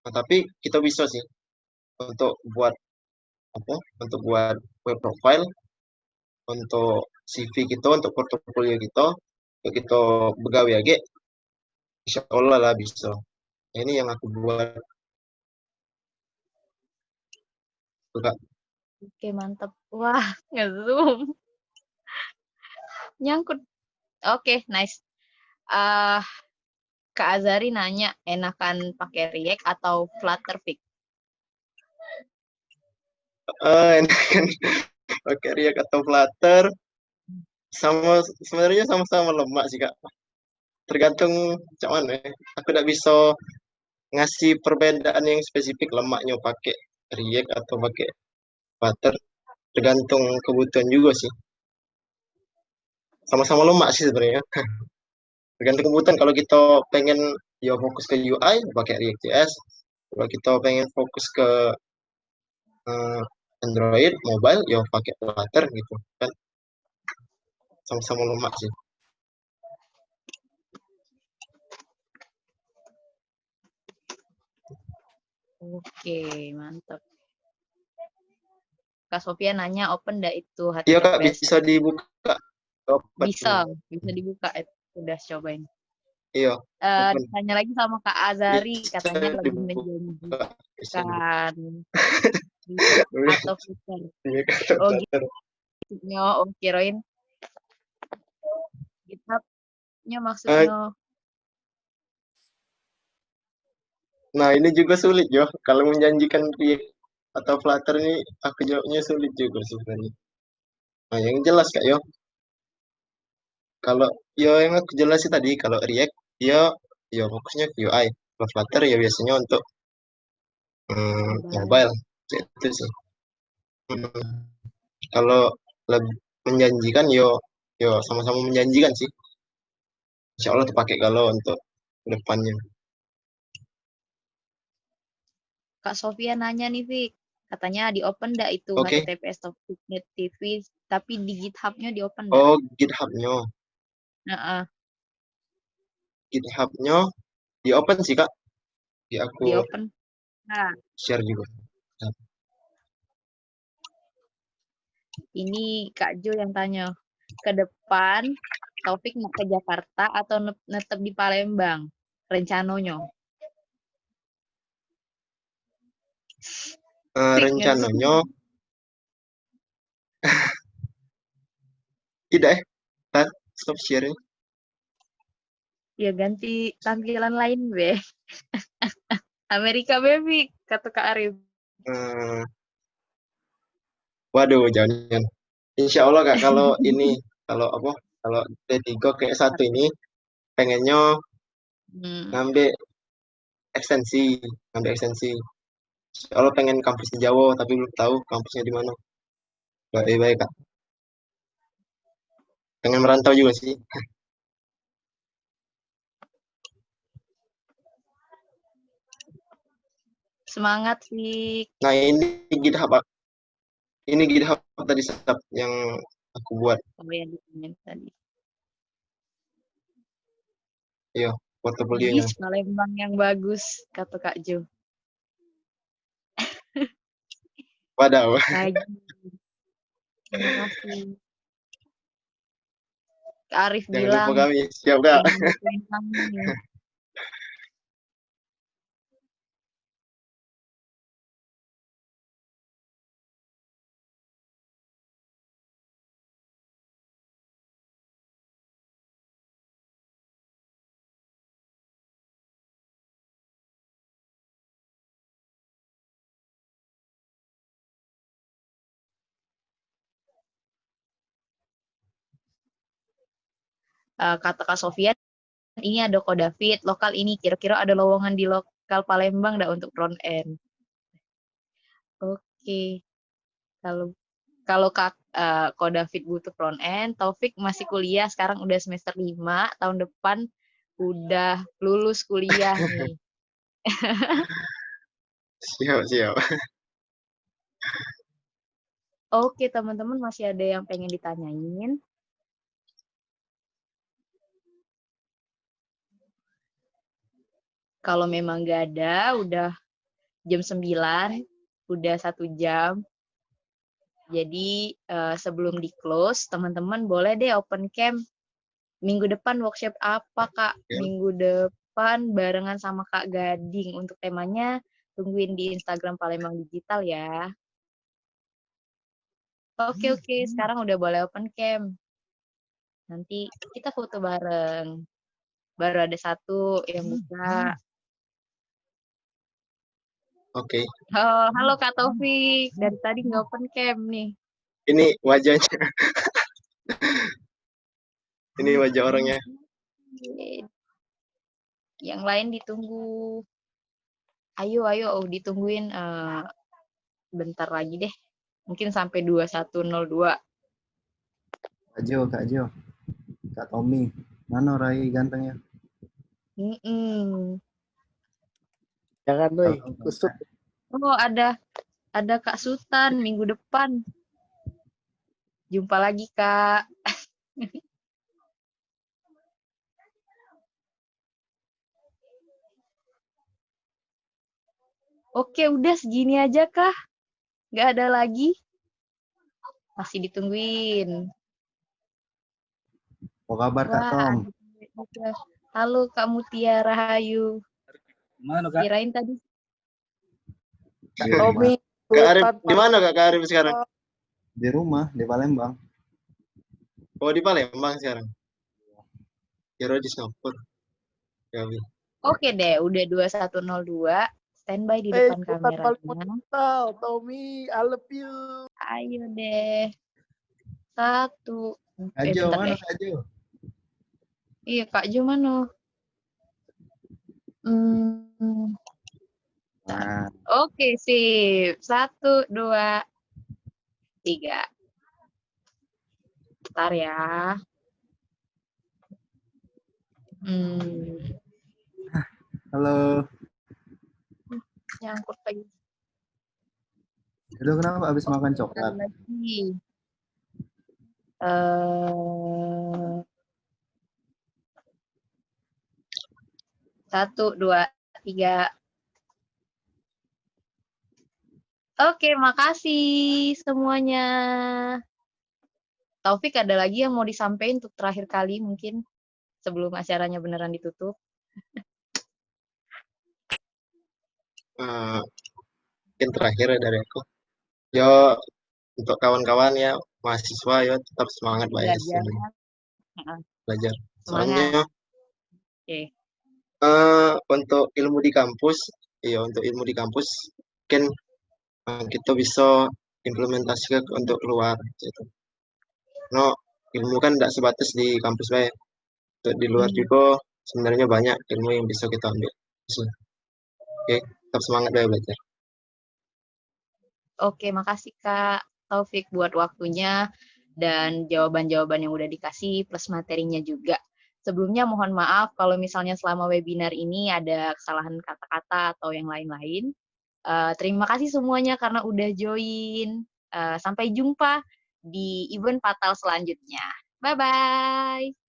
Nah, tapi kita bisa sih untuk buat apa? Untuk buat web profile, untuk CV kita, untuk portofolio kita, untuk kita begawe aja, insya Allah lah bisa. Nah, ini yang aku buat juga. oke, mantap. Wah, nge-zoom. Nyangkut. Oke, nice. Ah, Kak Azari nanya, enakan pakai React atau Flutter, Fik? Enakan pakai React atau Flutter, sebenarnya sama-sama lemak sih, Kak. Tergantung macam mana ya. Aku tidak bisa ngasih perbedaan yang spesifik lemaknya pakai React atau pakai Flutter. Tergantung kebutuhan juga sih. Sama-sama lemak sih sebenarnya. Tergantung kebutuhan. Kalau kita pengen ya fokus ke UI, pakai React.js. Kalau kita pengen fokus ke eh, Android, mobile, ya pakai Flutter gitu kan. Sama-sama lemak sih. Oke, mantap. Kak Sofia nanya, open nggak itu Iya, Kak, HTTPS? bisa dibuka. Open. Bisa dibuka. Udah cobain. Iya, open. Ditanya lagi sama Kak Azari, Bisa katanya lagi dibuka. Bisa dibuka. menjanjikan React atau Flutter. Iya, Kak, Oh Flutter. gitu, oh kirain GitHub-nya Eh, maksudnya. Nah, ini juga sulit, yo. Kalau menjanjikan React atau Flutter ini, aku jawabnya sulit juga sih sebenarnya. Nah, yang jelas, Kak, yo. Kalau yo yang aku jelasin tadi, kalau React, yo fokusnya ke UI. Kalau Flutter ya biasanya untuk Mobile. mobile. Itu sih. Hmm, Kalau lebih menjanjikan, yo sama-sama menjanjikan sih. Insya Allah terpakai kalau untuk depannya. Kak Sofia nanya nih, Fik. Katanya di open nggak itu Oke. HTTPS Topnet TV, tapi di GitHub-nya di open nggak? Oh, GitHub-nya. Nah, GitHub-nya di open sih, Kak. Di aku di open. Nah, share juga. ini Kak Jo yang tanya. Ke depan, Taufik mau ke Jakarta atau netep di Palembang? Rencananya. Fik nge-zoom. Rencananya tidak stop sharing. Ya ganti tampilan lain, be. Amerika Baby, kata Kak Arif. Eh, Waduh, jangan. Insya Allah, Kak, kalau ini, kalau apa, kalau D3 kayak satu ini, pengennya Hmm. ngambil ekstensi, ngambil ekstensi. Insya Allah pengen kampus di Jawa, tapi belum tahu kampusnya di mana. Baik-baik, Kak. Pengen merantau juga sih. Semangat, Fik. Nah, ini GitHub tadi Sab, yang aku buat. Oh ya, di komen tadi. Iya, portofolionya. Ih, Palembang yang bagus, kata Kak Jo. Waduh. Pagi. Terima kasih. Kak Arif Jangan lupa bilang, kami. Siap, Kak. pengen bantuin kami nih. Kata Kak Sofian, ini ada Ko David, lokal ini kira-kira ada lowongan di lokal Palembang nggak untuk front end? Oke. Kalau kalau Ko David butuh front end, Taufik masih kuliah, sekarang udah semester 5, tahun depan udah lulus kuliah nih. Siap, siap. Oke, teman-teman masih ada yang pengen ditanyain? Kalau memang nggak ada, udah jam 9, udah 1 jam. Jadi sebelum di-close, teman-teman boleh deh open cam. Minggu depan workshop apa, Kak? Ya. Minggu depan barengan sama Kak Gading. Untuk temanya, tungguin di Instagram Palembang Digital ya. Oke, sekarang udah boleh open cam. Nanti kita foto bareng. Baru ada satu yang buka. Oke. Oh, halo Kak Taufik. Dari tadi nggak open cam nih. Ini wajahnya. Ini wajah orangnya. Yang lain ditunggu. Ayo, ditungguin bentar lagi deh. Mungkin sampai 2102. Kak Jo, Kak Tommy. Mana Rai gantengnya? Jangan doi, kusut. Oh, ada Kak Sultan minggu depan. Jumpa lagi, Kak. Oke, udah segini aja kah? Nggak ada lagi? Masih ditungguin. Apa kabar Kak Tom? Halo Kak Mutia Rahayu. Mana Kak? Kirain tadi. Di Tommy. rumah. Kak Arif, di mana Kak Arif sekarang? Di rumah, di Palembang. Oh, di Palembang sekarang. Kira di Singapura. Ya, Wi. Oke deh, udah 2102. Standby di depan kameranya. Tommy, I love you. Ayo deh. 1. Kak Jo, bentar mana deh. Kak Jo? Iya, Kak Jo mana? Nah, Oke, sip. 1, 2, 3. Bentar ya. halo. Nyangkut lagi. Itu kenapa habis makan coklat? Lagi. 1, 2, 3. Oke, makasih semuanya. Taufik, ada lagi yang mau disampaikan untuk terakhir kali mungkin sebelum acaranya beneran ditutup? Mungkin terakhir ya dari aku. Yo, untuk kawan-kawan ya, mahasiswa yo tetap semangat Belajar. belajar. Semangat. Soalnya Oke. untuk ilmu di kampus, untuk ilmu di kampus mungkin kita bisa implementasikan untuk keluar gitu. No, ilmu kan tidak sebatas di kampus baik. Untuk di luar juga sebenarnya banyak ilmu yang bisa kita ambil. Oke, tetap semangat ya belajar. Oke, makasih Kak Taufik buat waktunya dan jawaban-jawaban yang udah dikasih plus materinya juga. Sebelumnya mohon maaf kalau misalnya selama webinar ini ada kesalahan kata-kata atau yang lain-lain. Terima kasih semuanya karena udah join. Sampai jumpa di event Patal selanjutnya. Bye-bye.